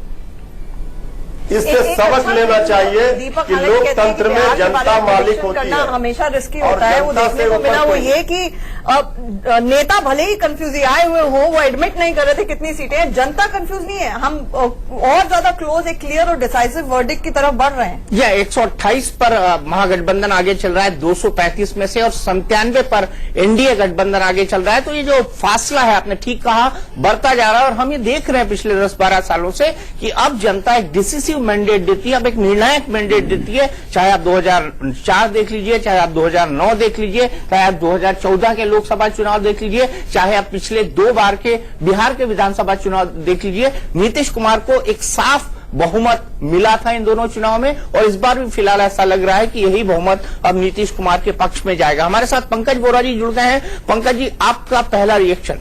इससे सबक लेना चाहिए कि लोकतंत्र में जनता मालिक होती है। हमेशा रिस्की होता है। वो देखने को मिला वो ये कि नेता भले ही कंफ्यूज आए हुए हो, वो एडमिट नहीं कर रहे थे कितनी सीटें हैं, जनता कंफ्यूज नहीं है। हम और ज्यादा क्लोज एक क्लियर और डिसाइसिव वर्डिक्ट की तरफ बढ़ रहे हैं। यह 128 पर महागठबंधन आगे चल रहा है 235 में से, और 97 पर एनडीए गठबंधन आगे चल रहा है। तो ये जो फासला है, आपने ठीक कहा, बढ़ता जा रहा है। और हम ये देख रहे हैं पिछले 10-12 सालों से कि अब जनता एक डिसिसिव मैंडेट देती है, अब एक निर्णायक मैंडेट देती है। चाहे आप 2004 देख लीजिए, चाहे आप 2009 देख लीजिए, चाहे आप 2014 के लोकसभा चुनाव देख लीजिए, चाहे आप पिछले 2 बार के बिहार के विधानसभा चुनाव देख लीजिए। नीतीश कुमार को एक साफ बहुमत मिला था इन दोनों चुनाव में, और इस बार भी फिलहाल ऐसा लग रहा है कि यही बहुमत अब नीतीश कुमार के पक्ष में जाएगा। हमारे साथ पंकज बोरा जी जुड़ गए हैं। पंकज जी, आपका पहला रिएक्शन।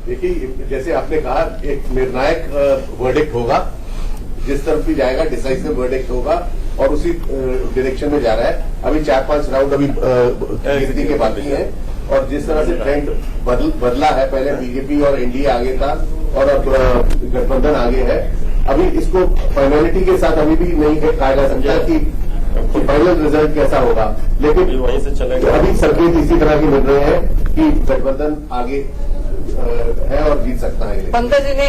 देखिए, जैसे आपने कहा, एक निर्णायक वर्डिक्ट होगा, जिस तरफ भी जाएगा डिसाइसिव वर्डिक्ट होगा, और उसी डायरेक्शन में जा रहा है। अभी 4-5 राउंड अभी गिनती के बाकी है, और जिस तरह से ट्रेंड बदला है, पहले बीजेपी और एनडीए आगे था और अब गठबंधन आगे है। अभी इसको फाइनलिटी के साथ अभी भी नहीं कहा जा सकता कि फाइनल रिजल्ट कैसा होगा, लेकिन वहीं से चलेगा। अभी संकेत इसी तरह के मिल रहे हैं कि गठबंधन आगे है और जीत सकता है। पंकज जी ने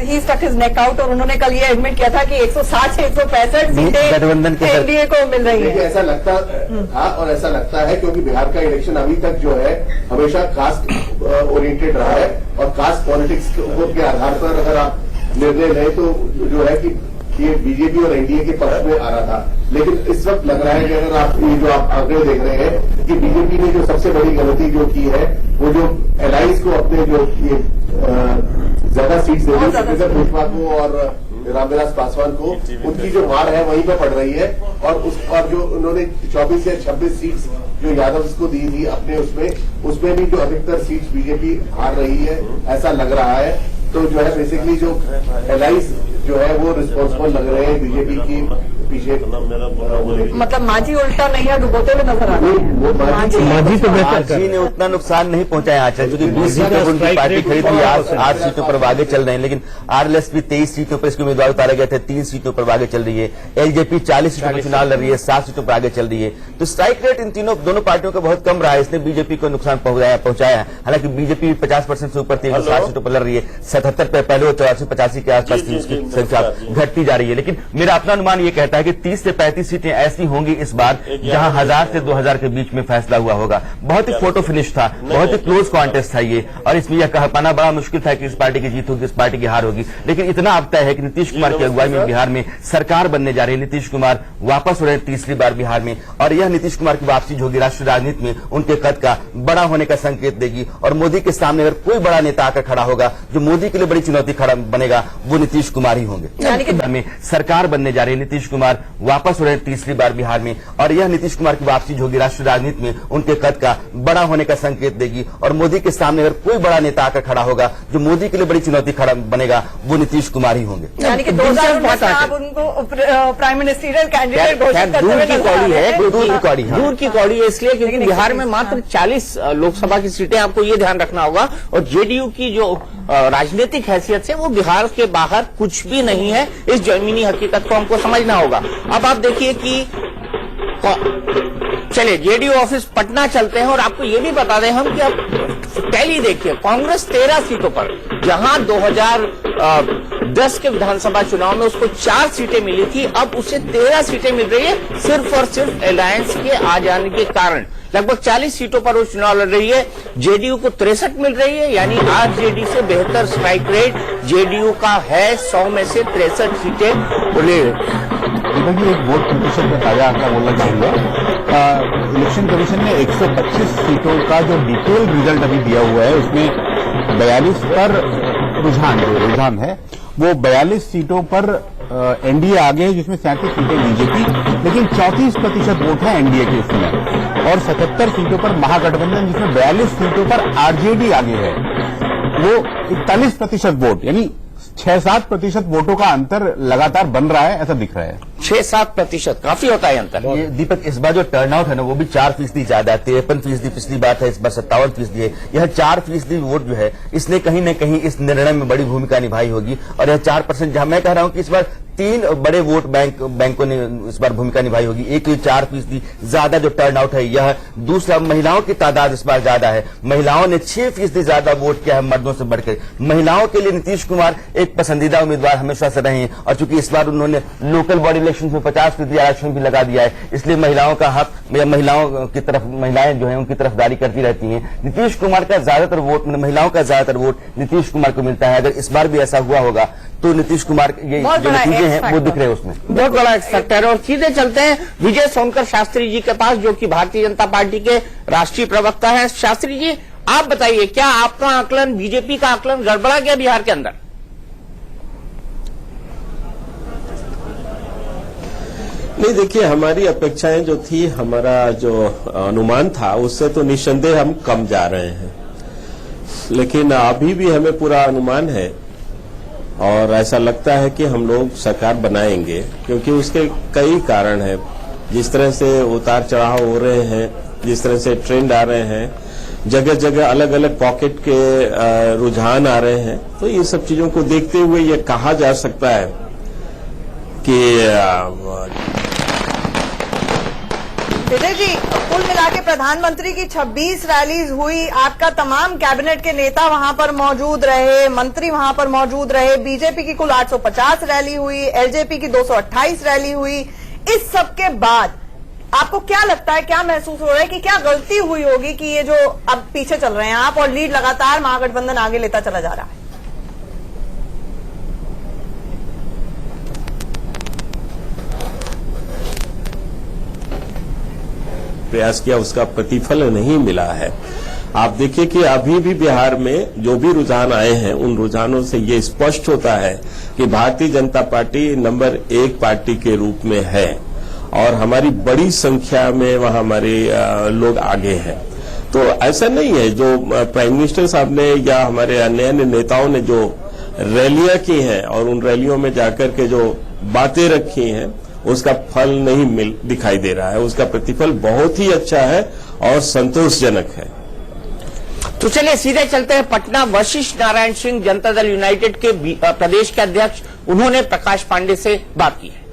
ही स्टक हिज नेक आउट, और उन्होंने कल ये एडमिट किया था कि 160 से 165 सीटें एनडीए को मिल रही है। ऐसा लगता था और ऐसा लगता है, क्योंकि बिहार का इलेक्शन अभी तक जो है हमेशा कास्ट ओरिएंटेड रहा है, और कास्ट पॉलिटिक्स के आधार पर अगर आप निर्णय लें तो जो है कि ये बीजेपी और एनडीए के पक्ष में आ रहा था। लेकिन इस वक्त लग रहा है कि अगर आप ये जो आप आंकड़े देख रहे हैं कि बीजेपी ने जो सबसे बड़ी गलती जो की है, वो जो एलाइंस को अपने जो ये ज्यादा सीट्स दे दी, सुखविंदर पुष्पा को और रामविलास पासवान को, उनकी जो मार है वहीं पर पड़ रही है। और जो उन्होंने 24 या 26 सीट्स जो यादव को दी थी अपने उसमें भी जो अधिकतर सीट्स बीजेपी हार रही है, ऐसा लग रहा है। तो जो है बेसिकली जो एलाइंस जो है वो रिस्पॉन्सिबल लग रहे हैं बीजेपी की पीछे। मतलब माझी उल्टा नहीं है डुबोते हुए नजर आ रहे हैं। माझी ने उतना नुकसान नहीं पहुंचाया आचरण, क्योंकि 20 सीटों पर उनकी पार्टी खरीदी, 8 सीटों पर आगे चल रहे हैं। लेकिन आरएलएसपी 23 सीटों पर इसके उम्मीदवार उतारे गए थे, 3 सीटों पर आगे चल रही है। एलजेपी 40 सीटों पर चुनाव लड़ रही है, 7 सीटों पर आगे चल रही है। तो स्ट्राइक रेट इन दोनों पार्टियों का बहुत कम रहा है, इसने बीजेपी को नुकसान पहुंचाया है। हालांकि बीजेपी 50% से ऊपर थी, 7 सीटों पर लड़ रही है। 77 पे पहले वो 84-85 के आसपास थी, उसकी संख्या घटती जा रही है। लेकिन मेरा अपना अनुमान ये कहता है कि 30 से 35 सीटें ऐसी होंगी इस बार जहां 1000 से 2000 के बीच में फैसला हुआ होगा। बहुत ही फोटो फिनिश था, बहुत ही क्लोज कॉन्टेस्ट था ये, और इसमें यह कह पाना बड़ा मुश्किल था कि इस पार्टी की जीत होगी, इस पार्टी की हार होगी। लेकिन इतना अब तय है कि नीतीश कुमार की अगुवाई में बिहार में सरकार बनने जा रही है। नीतीश कुमार वापस हो रहे हैं तीसरी बार बिहार में, और यह नीतीश कुमार की वापसी जो होगी राष्ट्रीय राजनीति में उनके कद का बड़ा होने का संकेत देगी। और मोदी के सामने अगर कोई बड़ा नेता आकर खड़ा होगा जो मोदी के लिए बड़ी चुनौती खड़ा बनेगा, वो नीतीश कुमार ही होंगे। में सरकार बनने जा रही है, नीतीश कुमार वापस हो रहे हैं तीसरी बार बिहार में, और यह नीतीश कुमार की वापसी जो होगी राष्ट्रीय राजनीति में उनके कद का बड़ा होने का संकेत देगी। और मोदी के सामने अगर कोई बड़ा नेता आकर खड़ा होगा जो मोदी के लिए बड़ी चुनौती खड़ा बनेगा, वो नीतीश कुमार ही होंगे। यानी कि 2019 में आप उनको प्राइम मिनिस्टरियल कैंडिडेट घोषित करते हुए दूर की कौड़ी है, इसलिए क्योंकि बिहार में मात्र 40 लोकसभा की सीटें, आपको ये ध्यान रखना होगा। और जेडीयू की जो राजनीतिक हैसियत से वो बिहार के बाहर कुछ भी नहीं है, इस जमीनी हकीकत को हमको समझना होगा। अब आप देखिए कि चलिए जेडीयू ऑफिस पटना चलते हैं और आपको ये भी बता दें हम कि अब टैली देखिए, कांग्रेस 13 सीटों पर, जहां 2010 के विधानसभा चुनाव में उसको 4 सीटें मिली थी, अब उसे 13 सीटें मिल रही है सिर्फ और सिर्फ अलायंस के आ जाने के कारण। लगभग 40 सीटों पर वो चुनाव लड़ रही है। जेडीयू को 63 मिल रही है, यानी आरजेडी से बेहतर स्ट्राइक रेट जेडीयू का है। 100 में से 63 सीटें बोले। एक वोट प्रतिशत का ताजा आंकड़ा बोलना चाहूंगा। इलेक्शन कमीशन ने 125 सीटों का जो डिटेल रिजल्ट अभी दिया हुआ है, उसमें 42 पर रुझान है, वो 42 सीटों पर एनडीए आगे है, जिसमें 37 सीटें बीजेपी, लेकिन 34% वोट है एनडीए के इसमें, और 77 सीटों पर महागठबंधन, जिसमें 42 सीटों पर आरजेडी आगे है, वो 41% वोट, यानी 6-7% वोटों का अंतर लगातार बन रहा है, ऐसा दिख रहा है। 6-7% काफी होता है अंतर। ये दीपक, इस बार जो टर्नआउट है ना, वो भी 4% ज्यादा है। 53% पिछली बार था, इस बार 57% है। यह 4% वोट जो है, इसने कहीं न कहीं इस निर्णय में बड़ी भूमिका निभाई होगी। और यह 4%, जहां मैं कह रहा हूं कि इस बार 3 बड़े वोट बैंकों ने इस बार भूमिका निभाई होगी। एक 4% ज्यादा जो टर्नआउट है यह, दूसरा महिलाओं की तादाद इस बार ज्यादा है, महिलाओं ने 6% ज्यादा वोट किया है मर्दों से बढ़कर। महिलाओं के लिए नीतीश कुमार एक पसंदीदा उम्मीदवार हमेशा से रहे हैं, और चूंकि इस बार उन्होंने लोकल बॉडी इलेक्शन में 50% आरक्षण भी लगा दिया है, इसलिए महिलाओं का हक, महिलाओं की तरफ, महिलाएं जो है उनकी तरफदारी करती रहती हैं। नीतीश कुमार का ज्यादातर वोट, महिलाओं का ज्यादातर वोट नीतीश कुमार को मिलता है। अगर इस बार भी ऐसा हुआ होगा तो नीतीश कुमार ये जो नतीजे हैं वो दिख रहे हैं उसमें। बहुत बड़ा फैक्टर है। और सीधे चलते हैं विजय सोनकर शास्त्री जी के पास, जो कि भारतीय जनता पार्टी के राष्ट्रीय प्रवक्ता हैं। शास्त्री जी, आप बताइए, क्या आपका आकलन, बीजेपी का आकलन गड़बड़ा गया बिहार के अंदर? नहीं, देखिए, हमारी अपेक्षाएं जो थी, हमारा जो अनुमान था, उससे तो निस्संदेह हम कम जा रहे हैं, लेकिन अभी भी हमें पूरा अनुमान है और ऐसा लगता है कि हम लोग सरकार बनाएंगे, क्योंकि उसके कई कारण हैं। जिस तरह से उतार चढ़ाव हो रहे हैं, जिस तरह से ट्रेंड आ रहे हैं, जगह जगह अलग अलग पॉकेट के रुझान आ रहे हैं, तो ये सब चीजों को देखते हुए ये कहा जा सकता है कि विजय जी, कुल मिला के प्रधानमंत्री की 26 रैलीज हुई, आपका तमाम कैबिनेट के नेता वहां पर मौजूद रहे, मंत्री वहां पर मौजूद रहे, बीजेपी की कुल 850 रैली हुई, एलजेपी की 228 रैली हुई। इस सब के बाद आपको क्या लगता है, क्या महसूस हो रहा है कि क्या गलती हुई होगी कि ये जो अब पीछे चल रहे हैं आप और लीड लगातार महागठबंधन आगे लेता चला जा रहा है? प्रयास किया, उसका प्रतिफल नहीं मिला है। आप देखिए कि अभी भी बिहार में जो भी रुझान आए हैं, उन रुझानों से ये स्पष्ट होता है कि Bharatiya Janata party number 1 party के रूप में है और हमारी बड़ी संख्या में वहां हमारे लोग आगे हैं। तो ऐसा नहीं है जो प्राइम मिनिस्टर साहब ने या हमारे अन्य नेताओं ने जो रैलियां की हैं और उन रैलियों में जाकर के जो बातें रखी हैं उसका फल नहीं दिखाई दे रहा है। उसका प्रतिफल बहुत ही अच्छा है और संतोषजनक है। तो चलिए सीधे चलते हैं पटना। वशिष्ठ नारायण सिंह जनता दल यूनाइटेड के प्रदेश के अध्यक्ष, उन्होंने प्रकाश पांडे से बात की है।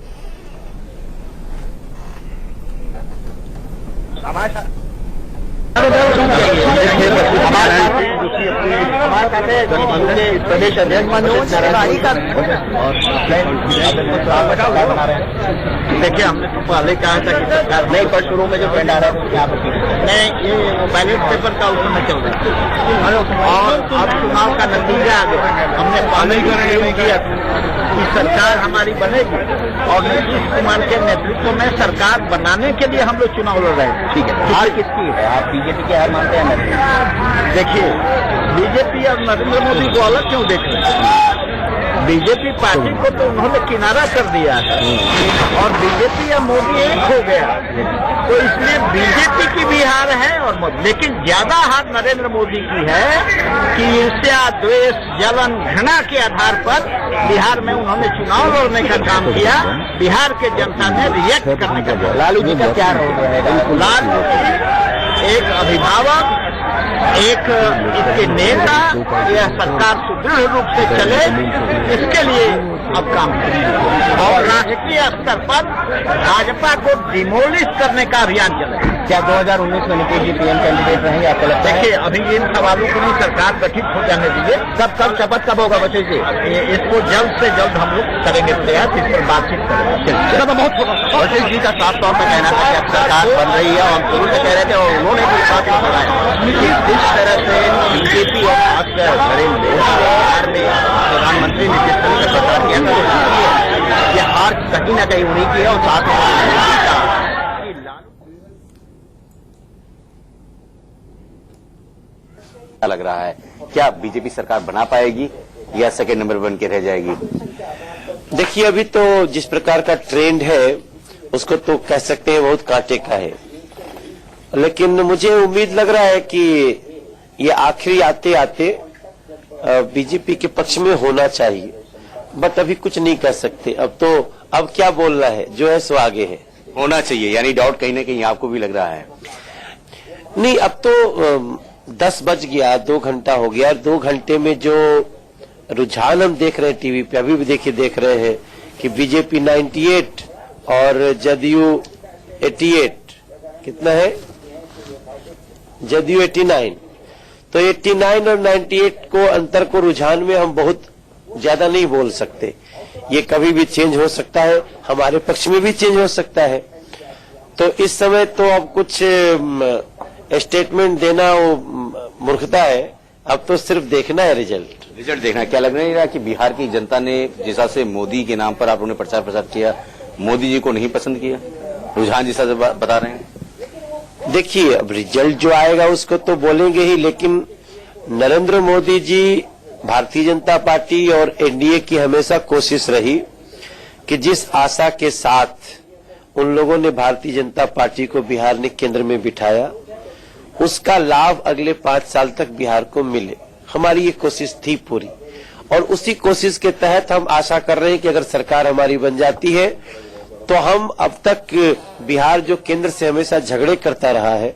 प्रदेश अध्यक्ष मनोज तिवारी का देखिए, हमने तो पहले कहा था कि सरकार नहीं, पर शुरू में जो ट्रेंड आ रहा है ये बैलेट पेपर का उसमें चल रहा है और अब चुनाव का नतीजा आ गया। हमने पहले ही किया कि सरकार हमारी बनेगी और नीतीश कुमार के नेतृत्व में सरकार बनाने के लिए हम लोग चुनाव लड़ रहे हैं। ठीक है, हार किसकी है? आप बीजेपी के हार मानते हैं? देखिए, बीजेपी और नरेंद्र मोदी को अलग क्यों देख रहे हैं? बीजेपी पार्टी को तो उन्होंने किनारा कर दिया है और बीजेपी या मोदी एक हो गया, तो इसलिए बीजेपी की भी हार है और मोदी, लेकिन ज्यादा हार नरेंद्र मोदी की है कि ईर्ष्या, द्वेष, जलन, घृणा के आधार पर बिहार में उन्होंने चुनाव लड़ने का काम किया। बिहार के जनता ने रिएक्ट करने का। लालू जी का क्या रोल रहेगा? लालू जी एक अभिभावक, एक इसके नेता, यह सरकार सुदृढ़ रूप से चले इसके लिए अब काम करें और राष्ट्रीय स्तर पर भाजपा को डिमोलिश करने का अभियान चले। क्या 2019 में नीतीश जी पीएम कैंडिडेट रहेंगे आपको लगता है? देखिए, अभी इन सवालों को नहीं, सरकार गठित हो जाने दीजिए। कब शपथ कब होगा वशिष्ठ जी? इसको जल्द से जल्द हम लोग करेंगे प्रयास, इस पर बातचीत करेंगे। बहुत वशिष्ठ जी का साफ तौर पर कहना था कि अब सरकार बन रही है और हम शुरू से कह रहे थे और उन्होंने भी बात बताया जिस तरह से बीजेपी और खासकर नरेंद्र बिहार में प्रधानमंत्री ने जिस तरह से प्रचार किया ये हार कहीं न कहीं उन्हीं की है और साथ लग रहा है क्या बीजेपी सरकार बना पाएगी या सेकेंड नंबर बन के रह जाएगी? देखिए, अभी तो जिस प्रकार का ट्रेंड है उसको तो कह सकते हैं बहुत कांटे का है, लेकिन मुझे उम्मीद लग रहा है कि ये आखिरी आते आते बीजेपी के पक्ष में होना चाहिए, बट अभी कुछ नहीं कर सकते। अब क्या बोलना है, जो है सो आगे है। होना चाहिए यानी डाउट कहीं ना कहीं आपको भी लग रहा है? नहीं, अब तो 10 बज गया, 2 घंटा हो गया। 2 घंटे में जो रुझान हम देख रहे हैं टीवी पे, अभी भी देख रहे हैं कि बीजेपी 98 और जदयू 88, कितना है? जदयू 89, तो 89 और 98 को अंतर को रुझान में हम बहुत ज्यादा नहीं बोल सकते। ये कभी भी चेंज हो सकता है, हमारे पक्ष में भी चेंज हो सकता है। तो इस समय तो अब कुछ स्टेटमेंट देना वो मूर्खता है, अब तो सिर्फ देखना है रिजल्ट देखना। क्या लग नहीं रहा कि बिहार की जनता ने जैसा से मोदी के नाम पर आप लोगों ने प्रचार किया, मोदी जी को नहीं पसंद किया? रुझान जैसा बता रहे हैं। देखिए, अब रिजल्ट जो आएगा उसको तो बोलेंगे ही, लेकिन नरेंद्र मोदी जी, भारतीय जनता पार्टी और एनडीए की हमेशा कोशिश रही कि जिस आशा के साथ उन लोगों ने भारतीय जनता पार्टी को बिहार ने केंद्र में बिठाया, उसका लाभ अगले 5 साल तक बिहार को मिले। हमारी ये कोशिश थी पूरी, और उसी कोशिश के तहत हम आशा कर रहे हैं कि अगर सरकार हमारी बन जाती है तो हम अब तक बिहार जो केंद्र से हमेशा झगड़े करता रहा है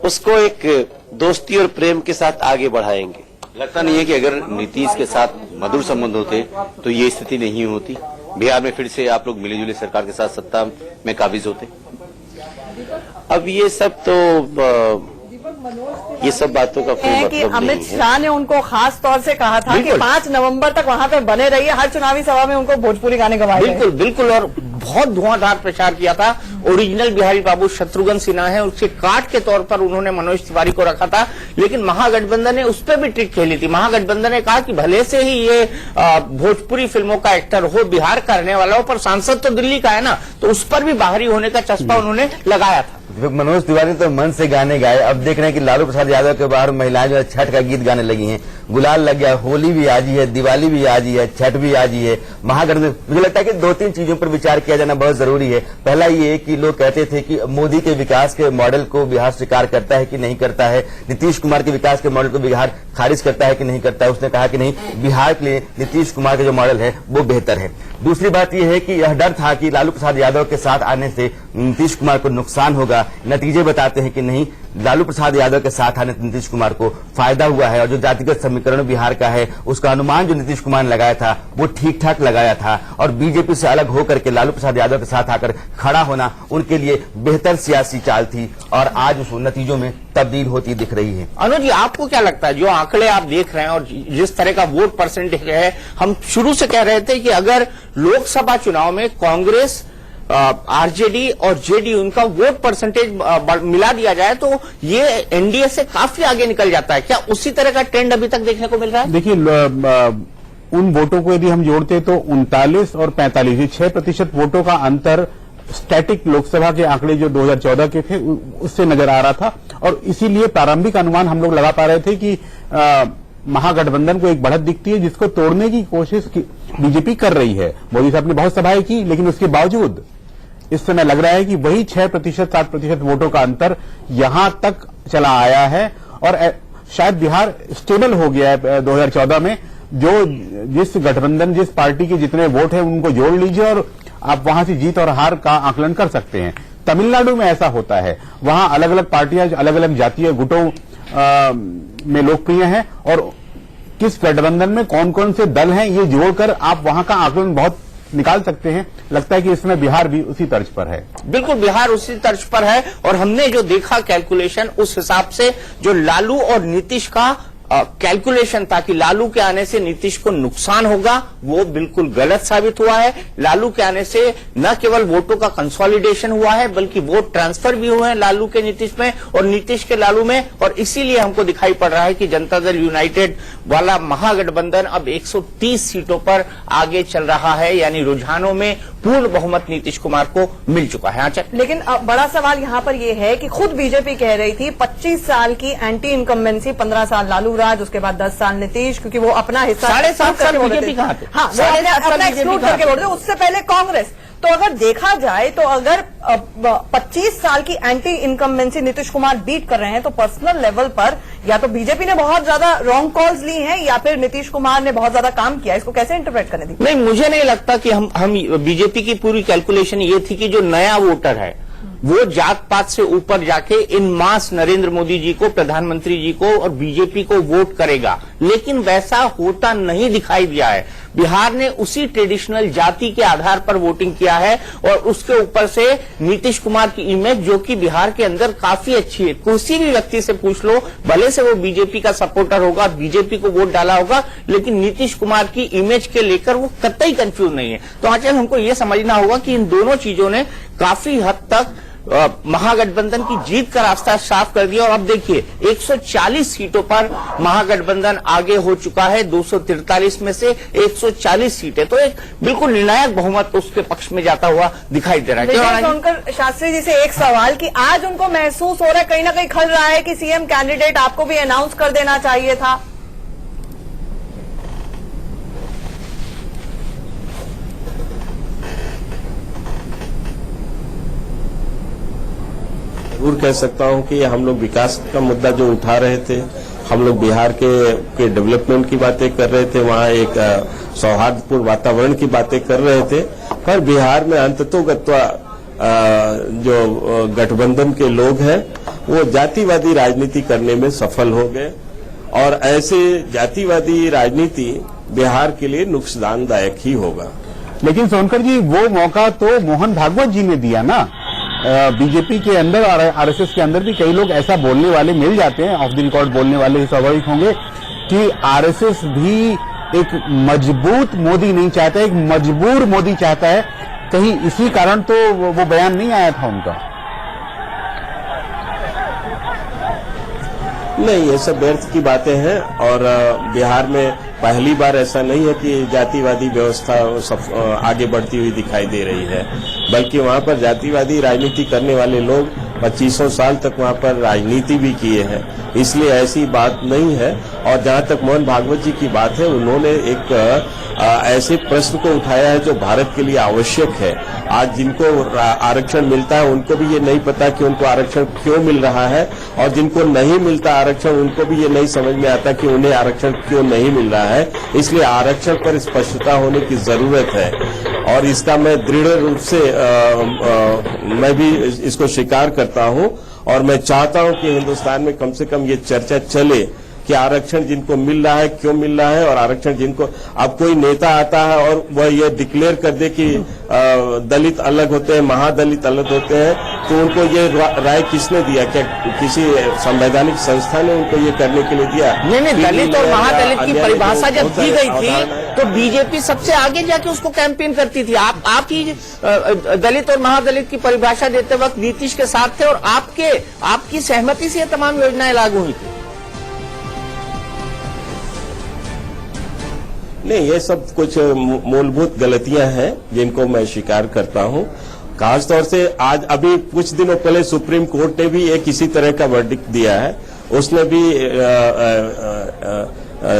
उसको एक दोस्ती और प्रेम के साथ आगे बढ़ाएंगे। लगता नहीं है कि अगर नीतीश के साथ मधुर संबंध होते तो ये स्थिति नहीं होती, बिहार में फिर से आप लोग मिलीजुली सरकार के साथ सत्ता में काबिज होते? अब ये सब बातों का कोई मतलब नहीं है। अमित शाह ने उनको खास तौर से कहा था कि 5 नवंबर तक वहां पे बने रहिए। हर चुनावी सभा में उनको भोजपुरी गाने गवाए। बिल्कुल, और बहुत धुआंधार प्रचार किया था। ओरिजिनल बिहारी बाबू शत्रुघ्न सिन्हा है, उसके काट के तौर पर उन्होंने मनोज तिवारी को रखा था, लेकिन महागठबंधन ने उस पर भी ट्रिक खेली थी। महागठबंधन ने कहा कि भले से ही ये भोजपुरी फिल्मों का एक्टर हो, बिहार का रहने वाला हो, पर सांसद तो दिल्ली का है ना, तो उस पर भी बाहरी होने का चस्पा उन्होंने लगाया था। मनोज तिवारी तो मन से गाने गाए। अब देख रहे हैं कि लालू प्रसाद यादव के बाहर महिलाएं जो है छठ का गीत गाने लगी हैं। गुलाल लग गया, होली भी आज ही है, दिवाली भी आज ही है, छठ भी आज ही है, महागठबंधन। मुझे लगता है कि 2-3 चीजों पर विचार किया जाना बहुत जरूरी है। पहला ये कि लोग कहते थे कि मोदी के विकास के मॉडल को बिहार स्वीकार करता है कि नहीं करता है, नीतीश कुमार के विकास के मॉडल को बिहार खारिज करता है कि नहीं करता है। उसने कहा कि नहीं, बिहार के लिए नीतीश कुमार का जो मॉडल है वो बेहतर है। दूसरी बात यह है कि यह डर था कि लालू प्रसाद यादव के साथ आने से नीतीश कुमार को नुकसान होगा। नतीजे बताते हैं कि नहीं, लालू प्रसाद यादव के साथ आने से नीतीश कुमार को फायदा हुआ है। और जो जातिगत समीकरण बिहार का है उसका अनुमान जो नीतीश कुमार ने लगाया था वो ठीक ठाक लगाया था। और बीजेपी से अलग होकर के लालू प्रसाद यादव के साथ आकर खड़ा होना उनके लिए बेहतर सियासी चाल थी और आज उस नतीजों में तब्दील होती दिख रही है। अनुज जी, आपको क्या लगता है, जो आंकड़े आप देख रहे हैं और जिस तरह का वोट परसेंटेज है, हम शुरू से कह रहे थे कि अगर लोकसभा चुनाव में कांग्रेस, आरजेडी और जेडीयू उनका वोट परसेंटेज मिला दिया जाए तो ये एनडीए से काफी आगे निकल जाता है। क्या उसी तरह का ट्रेंड अभी तक देखने को मिल रहा है? देखिए, उन वोटों को यदि हम जोड़ते तो 39 और 45, ये 6% वोटों का अंतर स्टैटिक लोकसभा के आंकड़े जो 2014 के थे उससे नजर आ रहा था। और इसीलिए प्रारंभिक अनुमान हम लोग लगा पा रहे थे कि महागठबंधन को एक बढ़त दिखती है जिसको तोड़ने की कोशिश बीजेपी कर रही है। मोदी साहब ने बहुत सभाएं की, लेकिन उसके बावजूद इस समय लग रहा है कि वही 6%, 7% वोटों का अंतर यहां तक चला आया है। और शायद बिहार स्टेबल हो गया है 2014 में। जो जिस गठबंधन, जिस पार्टी के जितने वोट हैं उनको जोड़ लीजिए और आप वहां से जीत और हार का आकलन कर सकते हैं। तमिलनाडु में ऐसा होता है, वहां अलग अलग पार्टियां अलग अलग जातीय गुटों में लोकप्रिय हैं और किस गठबंधन में कौन कौन से दल हैं ये जोड़कर आप वहां का आकलन बहुत निकाल सकते हैं। लगता है कि इसमें बिहार भी उसी तर्ज पर है। बिल्कुल, बिहार उसी तर्ज पर है। और हमने जो देखा कैलकुलेशन, उस हिसाब से जो लालू और नीतीश का कैलकुलेशन था कि लालू के आने से नीतीश को नुकसान होगा, वो बिल्कुल गलत साबित हुआ है। लालू के आने से न केवल वोटों का कंसोलिडेशन हुआ है बल्कि वोट ट्रांसफर भी हुए हैं लालू के नीतीश में और नीतीश के लालू में। और इसीलिए हमको दिखाई पड़ रहा है कि जनता दल यूनाइटेड वाला महागठबंधन अब 130 सीटों पर आगे चल रहा है, यानी रुझानों में पूर्ण बहुमत नीतीश कुमार को मिल चुका है। अच्छा, लेकिन बड़ा सवाल यहाँ पर यह है कि खुद बीजेपी कह रही थी 25 साल की एंटी इनकम्बेंसी, 15 साल लालू राज, उसके बाद 10 साल नीतीश, क्योंकि वो अपना हिस्सा 7.5 साल बीजेपी कहाँ थे? हाँ, वो अपना एक्सक्लूड करके बोल रहे थे। उससे पहले कांग्रेस। तो अगर देखा जाए तो अगर 25 साल की anti incumbency Nitish Kumar beat कर रहे हैं तो पर्सनल लेवल पर या तो बीजेपी ने बहुत ज्यादा रॉन्ग कॉल्स ली हैं या फिर नीतीश कुमार ने बहुत ज्यादा काम किया। इसको कैसे इंटरप्रेट करने दी? नहीं, मुझे नहीं लगता कि हम बीजेपी की पूरी कैलकुलेशन ये थी कि जो नया वोटर है वो जात पात से ऊपर जाके इन मास नरेंद्र मोदी जी को, प्रधानमंत्री जी को और बीजेपी को वोट करेगा, लेकिन वैसा होता नहीं दिखाई दिया है। बिहार ने उसी ट्रेडिशनल जाति के आधार पर वोटिंग किया है और उसके ऊपर से नीतीश कुमार की इमेज, जो कि बिहार के अंदर काफी अच्छी है, किसी भी व्यक्ति से पूछ लो, भले से वो बीजेपी का सपोर्टर होगा, बीजेपी को वोट डाला होगा, लेकिन नीतीश कुमार की इमेज के लेकर वो कतई कंफ्यूज नहीं है। तो आजकल हमको ये समझना होगा कि इन दोनों चीजों ने काफी हद तक महागठबंधन की जीत का रास्ता साफ कर दिया। और अब देखिए 140 सीटों पर महागठबंधन आगे हो चुका है, 243 में से 140 सीटें, तो एक बिल्कुल निर्णायक बहुमत उसके पक्ष में जाता हुआ दिखाई दे रहा है। सोनकर शास्त्री जी से एक सवाल कि आज उनको महसूस हो रहा है, कहीं ना कहीं खल रहा है कि सीएम कैंडिडेट आपको भी अनाउंस कर देना चाहिए था? जरूर कह सकता हूं कि हम लोग विकास का मुद्दा जो उठा रहे थे, हम लोग बिहार के डेवलपमेंट की बातें कर रहे थे, वहां एक सौहार्दपूर्ण वातावरण की बातें कर रहे थे, पर बिहार में अंततोगत्वा जो गठबंधन के लोग हैं वो जातिवादी राजनीति करने में सफल हो गए और ऐसे जातिवादी राजनीति बिहार के लिए नुकसानदायक ही होगा। लेकिन सोनकर जी, वो मौका तो मोहन भागवत जी ने दिया ना। बीजेपी के अंदर और आरएसएस के अंदर भी कई लोग ऐसा बोलने वाले मिल जाते हैं, ऑफ द रिकॉर्ड बोलने वाले स्वाभाविक होंगे कि आरएसएस भी एक मजबूत मोदी नहीं चाहता, एक मजबूर मोदी चाहता है। कहीं इसी कारण तो वो बयान नहीं आया था उनका? नहीं, ये सब व्यर्थ की बातें हैं और बिहार में पहली बार ऐसा नहीं है कि जातिवादी व्यवस्था आगे बढ़ती हुई दिखाई दे रही है, बल्कि वहां पर जातिवादी राजनीति करने वाले लोग 2500 साल तक वहां पर राजनीति भी किए हैं, इसलिए ऐसी बात नहीं है। और जहां तक मोहन भागवत जी की बात है, उन्होंने एक ऐसे प्रश्न को उठाया है जो भारत के लिए आवश्यक है। आज जिनको आरक्षण मिलता है उनको भी ये नहीं पता कि उनको आरक्षण क्यों मिल रहा है, और जिनको नहीं मिलता आरक्षण उनको भी ये नहीं समझ में आता कि उन्हें आरक्षण क्यों नहीं मिल रहा है। इसलिए आरक्षण पर स्पष्टता होने की जरूरत है, और इसका मैं दृढ़ रूप से मैं भी इसको स्वीकार करता हूं, और मैं चाहता हूं कि हिंदुस्तान में कम से कम ये चर्चा चले कि आरक्षण जिनको मिल रहा है क्यों मिल रहा है, और आरक्षण जिनको अब कोई नेता आता है और वह ये डिक्लेयर कर दे कि दलित अलग होते हैं, महादलित अलग होते हैं, तो उनको ये राय किसने दिया? क्या किसी संवैधानिक संस्था ने उनको ये करने के लिए दिया? नहीं, दलित और महादलित की परिभाषा जब दी गई थी तो बीजेपी सबसे आगे जाके उसको कैंपेन करती थी। आप ही दलित और महादलित की परिभाषा देते वक्त नीतीश के साथ थे, और आपकी सहमति से ये तमाम योजनाएं लागू हुई थी। नहीं, ये सब कुछ मूलभूत गलतियां हैं जिनको मैं स्वीकार करता हूं। खासतौर से आज अभी कुछ दिनों पहले सुप्रीम कोर्ट ने भी एक इसी तरह का वर्डिक्ट दिया है। उसने भी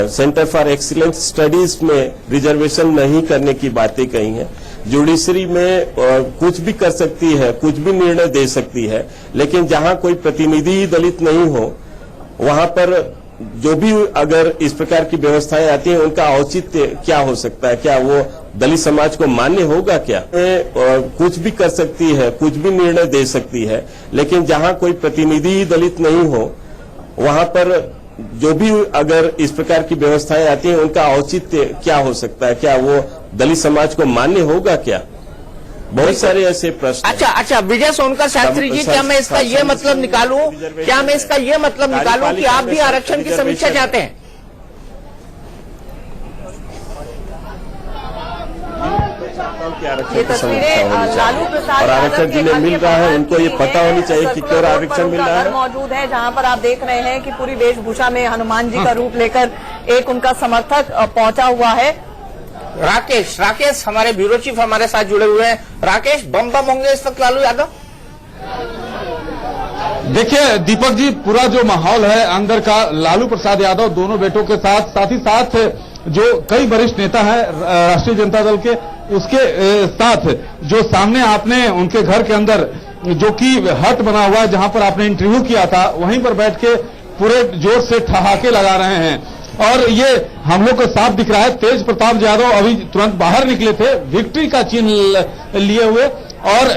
सेंटर फॉर एक्सीलेंस स्टडीज में रिजर्वेशन नहीं करने की बातें कही हैं। जुडिशरी में कुछ भी कर सकती है, कुछ भी निर्णय दे सकती है, लेकिन जहां कोई प्रतिनिधि दलित नहीं हो वहां पर जो भी अगर इस प्रकार की व्यवस्थाएं आती हैं उनका औचित्य क्या हो सकता है? क्या वो दलित समाज को मान्य होगा? क्या कुछ भी कर सकती है, कुछ भी निर्णय दे सकती है, लेकिन जहां कोई प्रतिनिधि दलित नहीं हो वहां पर जो भी अगर इस प्रकार की व्यवस्थाएं आती हैं उनका औचित्य क्या हो सकता है? क्या वो दलित समाज को मान्य होगा? क्या बहुत सारे ऐसे प्रश्न। अच्छा, विजय सोनकर शास्त्री जी, क्या मैं इसका ये मतलब निकालूं कि आप भी आरक्षण की समीक्षा चाहते हैं? ये तस्वीरें लालू प्रसाद और आरक्षण जिन्हें मिल रहा है उनको ये पता होनी चाहिए कि क्यों आरक्षण मिल रहा है। मौजूद है जहां पर आप देख रहे हैं कि पूरी वेशभूषा में हनुमान जी का रूप लेकर एक उनका समर्थक पहुंचा हुआ है। राकेश हमारे ब्यूरो चीफ हमारे साथ जुड़े हुए हैं। राकेश, बम होंगे इस वक्त लालू यादव? देखिए दीपक जी, पूरा जो माहौल है अंदर का, लालू प्रसाद यादव दोनों बेटों के साथ ही साथ जो कई वरिष्ठ नेता हैं राष्ट्रीय जनता दल के, उसके साथ जो सामने आपने उनके घर के अंदर जो कि हट बना हुआ है जहां पर आपने इंटरव्यू किया था, वहीं पर बैठ के पूरे जोर से ठहाके लगा रहे हैं। और ये हम लोग को साफ दिख रहा है, तेज प्रताप यादव अभी तुरंत बाहर निकले थे विक्ट्री का चिन्ह लिए हुए, और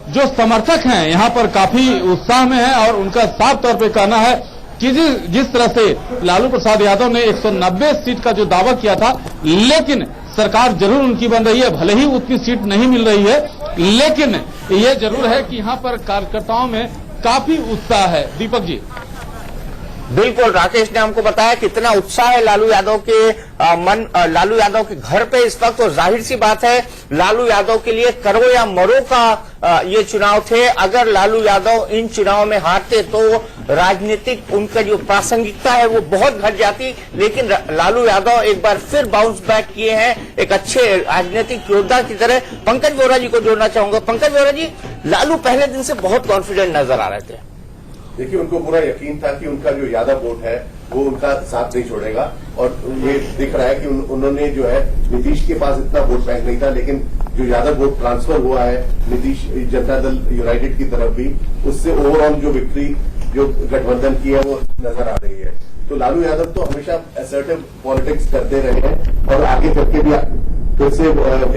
जो समर्थक हैं यहाँ पर काफी उत्साह में है, और उनका साफ तौर पे कहना है कि जिस तरह से लालू प्रसाद यादव ने 190 सीट का जो दावा किया था, लेकिन सरकार जरूर उनकी बन रही है, भले ही उतनी सीट नहीं मिल रही है, लेकिन ये जरूर है कि यहाँ पर कार्यकर्ताओं में काफी उत्साह है। दीपक जी, बिल्कुल, राकेश ने हमको बताया कितना उत्साह है लालू यादव के लालू यादव के घर पे इस वक्त। और जाहिर सी बात है लालू यादव के लिए करो या मरो का ये चुनाव थे। अगर लालू यादव इन चुनाव में हारते तो राजनीतिक उनका जो प्रासंगिकता है वो बहुत घट जाती, लेकिन लालू यादव एक बार फिर बाउंस बैक किए हैं एक अच्छे राजनीतिक योद्धा की तरह। पंकज वोरा जी को जोड़ना चाहूंगा। पंकज वोरा जी, लालू पहले दिन से बहुत कॉन्फिडेंट नजर आ रहे थे। देखिए, उनको पूरा यकीन था कि उनका जो यादव वोट है वो उनका साथ नहीं छोड़ेगा, और ये दिख रहा है कि उन्होंने जो है नीतीश के पास इतना वोट बैंक नहीं था, लेकिन जो यादव वोट ट्रांसफर हुआ है नीतीश जनता दल यूनाइटेड की तरफ भी, उससे ओवरऑल जो विक्ट्री जो गठबंधन की है वो नजर आ रही है। तो लालू यादव तो हमेशा असर्टिव पॉलिटिक्स करते रहे हैं और आगे करके भी फिर से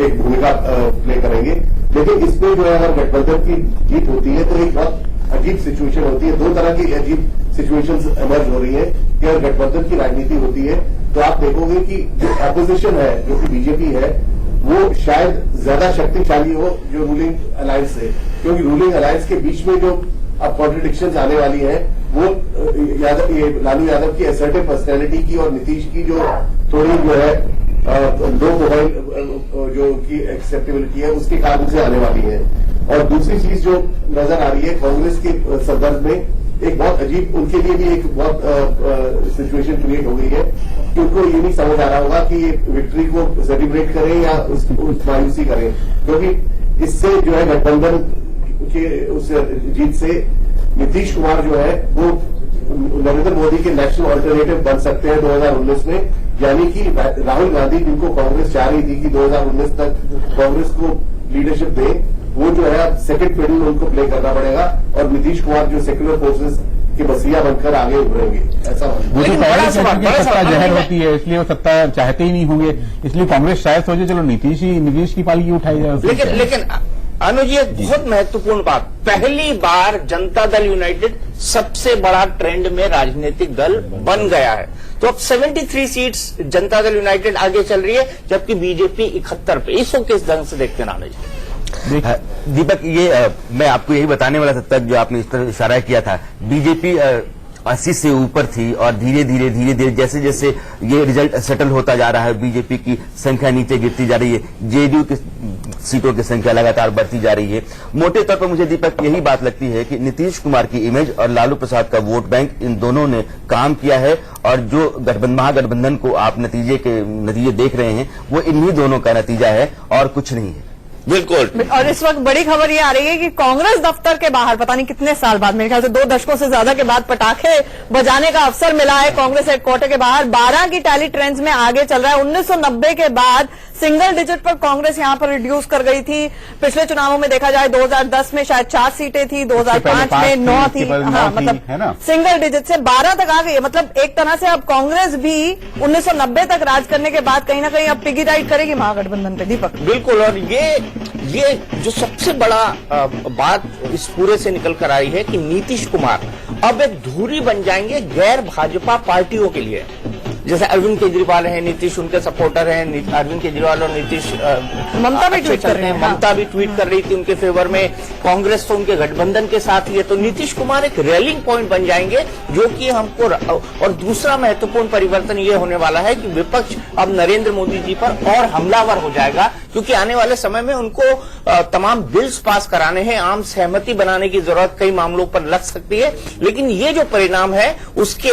एक भूमिका प्ले करेंगे, लेकिन इसमें जो है अगर गठबंधन की जीत होती है तो एक बहुत अजीब सिचुएशन होती है। दो तरह की अजीब सिचुएशंस इमर्ज हो रही है कि अगर गठबंधन की राजनीति होती है तो आप देखोगे कि जो अपोजिशन है, जो कि बीजेपी है, वो शायद ज्यादा शक्तिशाली हो जो रूलिंग अलायंस है, क्योंकि रूलिंग अलायंस के बीच में जो अब कॉन्ट्रडिक्शंस आने वाली हैं वो ये लालू यादव की असर्टिव पर्सनैलिटी की और नीतीश की जो थोड़ी जो है लो प्रोफाइल जो की एक्सेप्टेबिलिटी है उसके कारण से आने वाली है। और दूसरी चीज जो नजर आ रही है कांग्रेस के संदर्भ में, एक बहुत अजीब उनके लिए भी एक बहुत सिचुएशन क्रिएट हो गई है कि उनको ये नहीं समझ आ रहा होगा कि ये विक्ट्री को सेलिब्रेट करें या उसको मायूसी करें, क्योंकि इससे जो है गठबंधन के उस जीत से नीतीश कुमार जो है वो नरेंद्र मोदी के नेशनल ऑल्टरनेटिव बन सकते हैं 2019 में, यानी कि राहुल गांधी जिनको कांग्रेस चाह रही थी कि 2019 तक कांग्रेस को लीडरशिप दे, वो जो है अब सेकंड फिडल उनको प्ले करना पड़ेगा और नीतीश कुमार जो सेक्युलर फोर्सेस के बसिया बनकर आगे उभरेंगे, ऐसा वो तो कांग्रेस सत्ता जहर होती है, इसलिए वो सत्ता चाहते ही नहीं होंगे, इसलिए कांग्रेस शायद सोचे चलो नीतीश की पालकी उठाई जाए। लेकिन अनुज जी एक बहुत महत्वपूर्ण बात, पहली बार जनता दल यूनाइटेड सबसे बड़ा ट्रेंड में राजनीतिक दल बन गया है। तो अब 73 सीट्स जनता दल यूनाइटेड आगे चल रही है, जबकि बीजेपी 71 पे। इसको किस ढंग से देखते हैं नाना जी? दीपक, ये मैं आपको यही बताने वाला था तक जो आपने इस तरह इशारा किया था। बीजेपी 80 से ऊपर थी और धीरे धीरे जैसे जैसे ये रिजल्ट सेटल होता जा रहा है, बीजेपी की संख्या नीचे गिरती जा रही है, जेडीयू की सीटों की संख्या लगातार बढ़ती जा रही है। मोटे तौर पर मुझे दीपक यही बात लगती है कि नीतीश कुमार की इमेज और लालू प्रसाद का वोट बैंक, इन दोनों ने काम किया है और जो महागठबंधन को आप नतीजे देख रहे हैं वो इन्हीं दोनों का नतीजा है और कुछ नहीं है। बिल्कुल। और इस वक्त बड़ी खबर ये आ रही है कि कांग्रेस दफ्तर के बाहर पता नहीं कितने साल बाद, मेरे ख्याल से 2 दशकों से ज्यादा के बाद पटाखे बजाने का अवसर मिला है। कांग्रेस हेडक्वार्टर के बाहर 12 की टैली ट्रेंड्स में आगे चल रहा है। 1990 के बाद सिंगल डिजिट पर कांग्रेस यहां पर रिड्यूस कर गई थी। पिछले चुनावों में देखा जाए 2010 में शायद 4 सीटें थी, 2005 में 9 थी, हाँ मतलब सिंगल डिजिट से 12 तक आ गई है। मतलब एक तरह से अब कांग्रेस भी 1990 तक राज करने के बाद कहीं ना कहीं अब पिगी राइड करेगी महागठबंधन पे। दीपक बिल्कुल। और ये जो सबसे बड़ा बात इस पूरे से निकल कर आई है कि नीतीश कुमार अब एक धुरी बन जाएंगे गैर भाजपा पार्टियों के लिए। जैसे अरविंद केजरीवाल हैं, नीतीश उनके सपोर्टर हैं, अरविंद केजरीवाल और नीतीश ममता भी ट्वीट कर रहे हैं, ममता भी ट्वीट कर रही थी उनके फेवर में। कांग्रेस तो उनके गठबंधन के साथ ही है। तो नीतीश कुमार एक रैलिंग पॉइंट बन जाएंगे, जो कि हमको। और दूसरा महत्वपूर्ण परिवर्तन ये होने वाला है कि विपक्ष अब नरेंद्र मोदी जी पर और हमलावर हो जाएगा, क्योंकि आने वाले समय में उनको तमाम बिल्स पास कराने हैं, आम सहमति बनाने की जरूरत कई मामलों पर लग सकती है। लेकिन ये जो परिणाम है उसके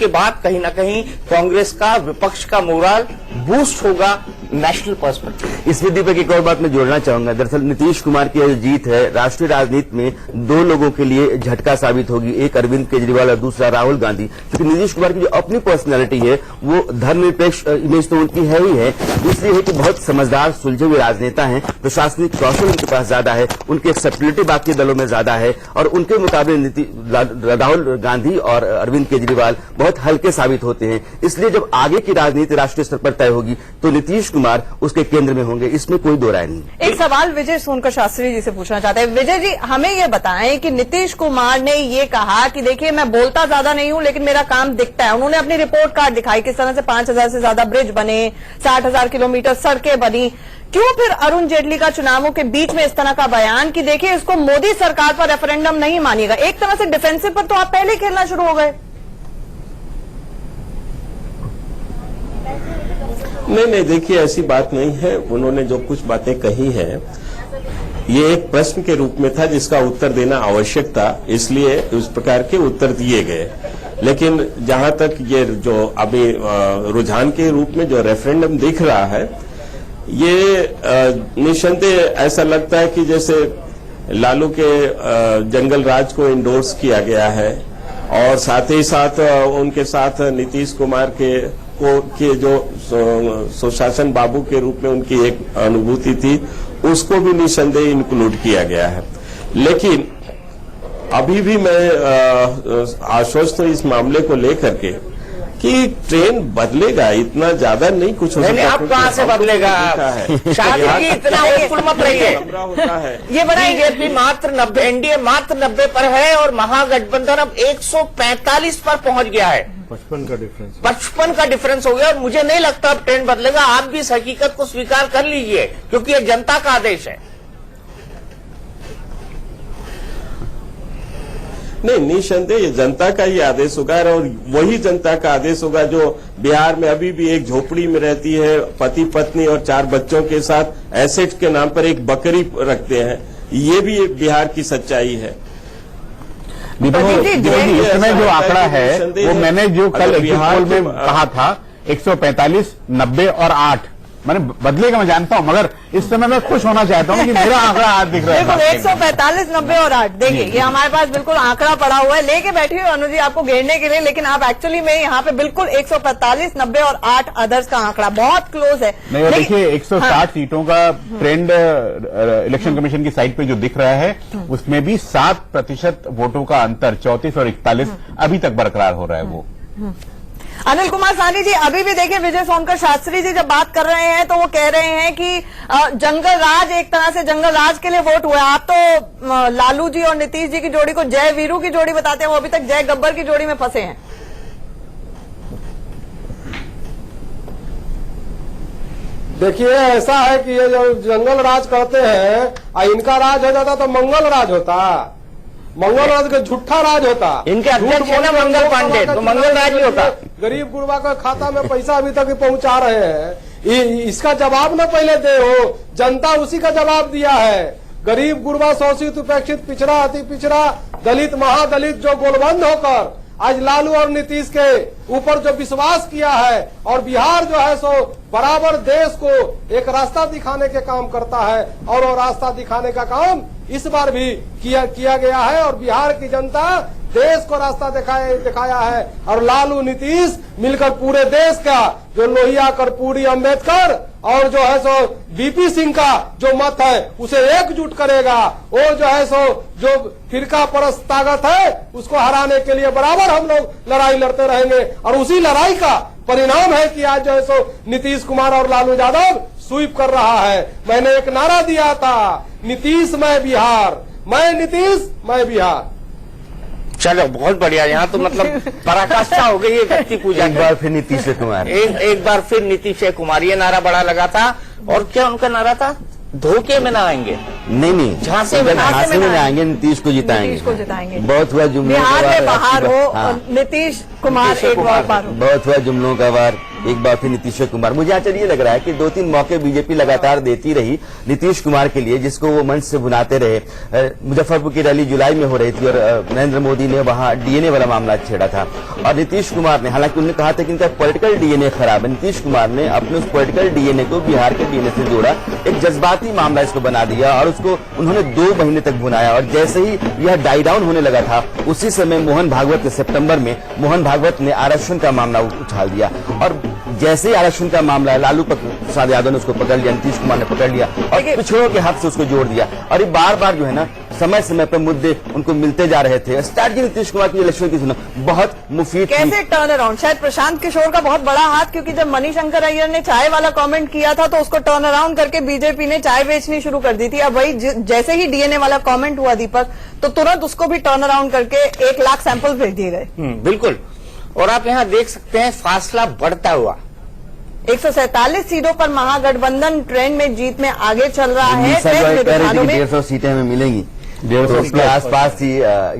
बाद कहीं ना कहीं कांग्रेस का, विपक्ष का मोरल बूस्ट होगा नेशनल पर्सपेक्टिव। इसमें दीपक एक और बात मैं जोड़ना चाहूंगा। दरअसल नीतीश कुमार की जो जीत है राष्ट्रीय राजनीति में 2 लोगों के लिए झटका साबित होगी, एक अरविंद केजरीवाल और दूसरा राहुल गांधी। क्योंकि नीतीश कुमार की जो अपनी पर्सनैलिटी है वो धर्मनिरपेक्ष इमेज तो उनकी है ही है, दूसरी है कि बहुत समझदार सुलझे हुए राजनेता हैं, प्रशासनिक कौशल उनके पास ज्यादा है, उनकी एक्सेप्टेबिलिटी बाकी दलों में ज्यादा है और उनके मुकाबले राहुल गांधी और अरविंद केजरीवाल बहुत हल्के साबित होते हैं। इसलिए जब आगे की राजनीति राष्ट्रीय स्तर पर तय होगी तो नीतीश कुमार उसके केंद्र में होंगे, इसमें कोई दो राय नहीं। एक सवाल विजय सोनकर शास्त्री जी से पूछना चाहते हैं। विजय जी, हमें ये बताएं कि नीतीश कुमार ने ये कहा कि देखिए मैं बोलता ज्यादा नहीं हूं लेकिन मेरा काम दिखता है। उन्होंने अपनी रिपोर्ट कार्ड दिखाई, किस तरह से 5,000 से ज्यादा ब्रिज बने, 60,000 किलोमीटर सड़कें बनी। क्यों फिर अरुण जेटली का चुनावों के बीच में इस तरह का बयान कि देखिए इसको मोदी सरकार पर रेफरेंडम नहीं मानिएगा? एक तरह से डिफेंसिव पर तो आप पहले खेलना शुरू हो गए। नहीं, देखिए ऐसी बात नहीं है। उन्होंने जो कुछ बातें कही हैं ये एक प्रश्न के रूप में था जिसका उत्तर देना आवश्यक था, इसलिए उस प्रकार के उत्तर दिए गए। लेकिन जहां तक ये जो अभी रुझान के रूप में जो रेफरेंडम दिख रहा है, ये निसंदेह ऐसा लगता है कि जैसे लालू के जंगल राज को इंडोर्स किया गया है और साथ ही साथ उनके साथ नीतीश कुमार के जो सुशासन बाबू के रूप में उनकी एक अनुभूति थी उसको भी निसंदेह इंक्लूड किया गया है। लेकिन अभी भी मैं आश्वस्त हूं इस मामले को लेकर के कि ट्रेन बदलेगा, इतना ज्यादा नहीं कुछ हो सकता। आप कहां से बदलेगा? शादी की इतना होपफुल मत रहिए। ये बड़ा बीजेपी मात्र 90, एनडीए मात्र 90 पर है और महागठबंधन अब 145 पर पहुंच गया है। 55 का डिफरेंस हो गया और मुझे नहीं लगता अब ट्रेंड बदलेगा। आप भी इस हकीकत को स्वीकार कर लीजिए क्योंकि ये जनता का आदेश है। नहीं, निसंदेह ये जनता का ही आदेश होगा और वही जनता का आदेश होगा जो बिहार में अभी भी एक झोपड़ी में रहती है, पति पत्नी और 4 बच्चों के साथ एसेट के नाम पर एक बकरी रखते हैं। ये भी एक बिहार की सच्चाई है। इसमें जो आंकड़ा है वो मैंने जो कल एग्जिट पोल में कहा था 145, 90 और 8 मैंने बदलेगा, मैं जानता हूं, मगर इस समय मैं खुश होना चाहता हूं कि मेरा आंकड़ा आज दिख रहा है। बिल्कुल 145, 90 और 8 देखिए ये हमारे पास बिल्कुल आंकड़ा पड़ा हुआ है, लेके बैठी हुई अनुज जी आपको घेरने के लिए, लेकिन आप एक्चुअली में यहाँ पे बिल्कुल 145, 90 और 8 अदर्स का आंकड़ा बहुत क्लोज है। नहीं, देखिए 160 सीटों का ट्रेंड इलेक्शन कमीशन की साइट पे जो दिख रहा है उसमें भी 7% वोटों का अंतर 34 और 41 अभी तक बरकरार हो रहा है वो। अनिल कुमार साहनी जी अभी भी देखिए विजय सोनकर शास्त्री जी जब बात कर रहे हैं तो वो कह रहे हैं कि जंगल राज एक तरह से जंगल राज के लिए वोट हुआ है। आप तो लालू जी और नीतीश जी की जोड़ी को जय वीरू की जोड़ी बताते हैं, वो अभी तक जय गब्बर की जोड़ी में फंसे हैं। देखिए ऐसा है कि ये जो जंगल राज कहते हैं इनका राज हो जाता तो मंगल राज होता, मंगल राज का झूठा राज होता। इनके अध्यक्ष है ना मंगल पांडे, तो मंगल राज ही होता। गरीब गुरबा का खाता में पैसा अभी तक पहुंचा रहे हैं, इसका जवाब न पहले दे हो, जनता उसी का जवाब दिया है। गरीब गुरबा शोषित उपेक्षित पिछड़ा अति पिछड़ा दलित महादलित जो गोलबंद होकर आज लालू और नीतीश के ऊपर जो विश्वास किया है और बिहार जो है सो बराबर देश को एक रास्ता दिखाने के काम करता है और वो रास्ता दिखाने का काम इस बार भी किया गया है और बिहार की जनता देश को रास्ता दिखाया है और लालू नीतीश मिलकर पूरे देश का जो लोहिया कर्पूरी अम्बेडकर और जो है सो बीपी सिंह का जो मत है उसे एकजुट करेगा और जो है सो जो फिरका परस्त ताकत है उसको हराने के लिए बराबर हम लोग लड़ाई लड़ते रहेंगे और उसी लड़ाई का परिणाम है कि आज जो है सो नीतीश कुमार और लालू यादव स्वीप कर रहा है। मैंने एक नारा दिया था, नीतीश मैं बिहार, मैं नीतीश मैं बिहार। चलो बहुत बढ़िया, यहाँ तो मतलब पराकाष्ठा हो गई है व्यक्ति पूजा। एक बार फिर नीतीश कुमार, एक बार फिर नीतीश कुमार, ये नारा बड़ा लगा था। और क्या उनका नारा था? धोखे में ना आएंगे, नहीं झांसे में ना आएंगे, नीतीश को जिताएंगे। बहुत हुआ जुमलों का बिहार में बाहर हो नीतीश कुमार एक बार बार हो। बहुत हुआ जुमलों का वार, एक बार फिर नीतीश कुमार। मुझे आश्चर्य ये लग रहा है कि 2-3 मौके बीजेपी लगातार देती रही नीतीश कुमार के लिए, जिसको वो मंच से बुनाते रहे। मुजफ्फरपुर की रैली जुलाई में हो रही थी और नरेंद्र मोदी ने वहां डीएनए वाला मामला छेड़ा था और नीतीश कुमार ने, हालांकि उन्होंने कहा था कि इनका पॉलिटिकल डीएनए खराब है, नीतीश कुमार ने अपने उस पॉलिटिकल डीएनए को बिहार के डीएनए से जोड़ा, एक जज्बाती मामला इसको बना दिया और उसको उन्होंने 2 महीने तक भुनाया। और जैसे ही यह डाई डाउन होने लगा था उसी समय मोहन भागवत ने सितंबर में मोहन भागवत ने आरक्षण का मामला उछाल दिया और जैसे ही आरक्षण का मामला लालू प्रसाद यादव ने उसको पकड़ लिया, नीतीश कुमार ने पकड़ लिया और पिछड़ों के हक से उसको जोड़ दिया। और ये बार बार जो है ना समय समय पर मुद्दे उनको मिलते जा रहे थे। स्ट्रैटेजी नीतीश कुमार की इलेक्शन की सुना बहुत मुफीद थी। कैसे टर्न अराउंड? शायद प्रशांत किशोर का बहुत बड़ा हाथ, क्योंकि जब मणिशंकर अय्यर ने चाय वाला कमेंट किया था तो उसको टर्न अराउंड करके बीजेपी ने चाय बेचनी शुरू कर दी थी। अब वही जैसे ही डीएनए वाला कमेंट हुआ दीपक, तो तुरंत उसको भी टर्न अराउंड करके 1 लाख सैंपल भेज दिए गए। बिल्कुल, और आप यहाँ देख सकते हैं फासला बढ़ता हुआ। 147 सीटों पर महागठबंधन ट्रेंड में जीत में आगे चल रहा है। 150 सीटें हमें मिलेंगी, 150 के आसपास ही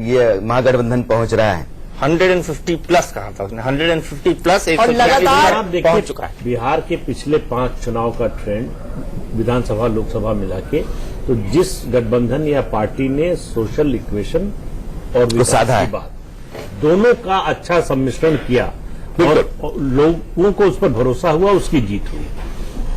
ये महागठबंधन पहुंच रहा है। 150 प्लस कहा था उसने, 150 प्लस और लगातार पहुंच चुका है। बिहार के पिछले 5 चुनाव का ट्रेंड विधानसभा लोकसभा मिला के, तो जिस गठबंधन या पार्टी ने सोशल इक्वेशन और विकास की बात दोनों का अच्छा सम्मिश्रण किया और लोगों को उस पर भरोसा हुआ, उसकी जीत हुई।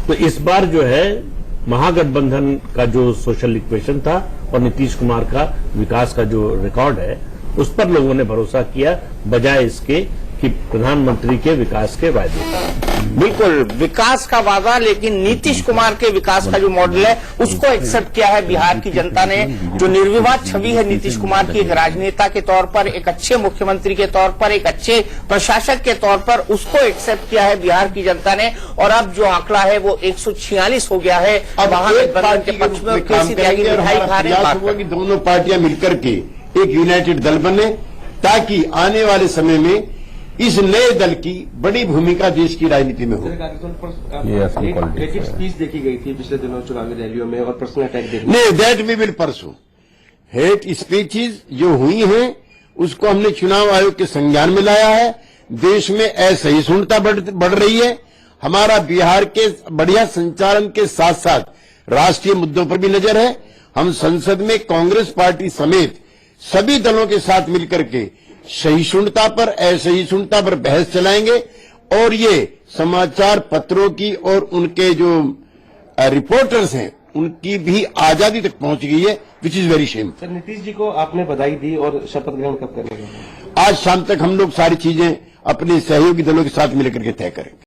तो इस बार जो है महागठबंधन का जो सोशल इक्वेशन था और नीतीश कुमार का विकास का जो रिकॉर्ड है उस पर लोगों ने भरोसा किया, बजाय इसके कि प्रधानमंत्री के विकास के वादे। बिल्कुल विकास का वादा, लेकिन नीतीश कुमार के विकास का जो मॉडल है उसको एक्सेप्ट किया है बिहार की जनता ने। जो निर्विवाद छवि है नीतीश कुमार की एक राजनेता के तौर पर, एक अच्छे मुख्यमंत्री के तौर पर, एक अच्छे प्रशासक के तौर पर, उसको एक्सेप्ट किया है बिहार की जनता ने। और अब जो आंकड़ा है वो 146 हो गया है। महागठबंधन के पक्ष में केसी त्यागी मिठाई खा रहे हैं। दोनों पार्टियां मिलकर के एक यूनाइटेड दल बने ताकि आने वाले समय में इस नए दल की बड़ी भूमिका देश की राजनीति में हो। स्पीच देखी गई थी पिछले दिनों चुनावी रैलियों में और पर्सनल अटैक देखी। नहीं, that we will pursue. Hate speeches जो हुई हैं उसको हमने चुनाव आयोग के संज्ञान में लाया है। देश में असहिष्णुता बढ़ रही है। हमारा बिहार के बढ़िया संचालन के साथ साथ राष्ट्रीय मुद्दों पर भी नजर है। हम संसद में कांग्रेस पार्टी समेत सभी दलों के साथ मिलकर के सहिष्णुता पर असहिष्णुता पर बहस चलाएंगे और ये समाचार पत्रों की और उनके जो रिपोर्टर्स हैं उनकी भी आजादी तक पहुंच गई है, which is very shame. Sir, Nitish ji को आपने बधाई दी और शपथ ग्रहण कब करेंगे? आज शाम तक हम लोग सारी चीजें अपने सहयोगी दलों के साथ मिलकर के तय करेंगे।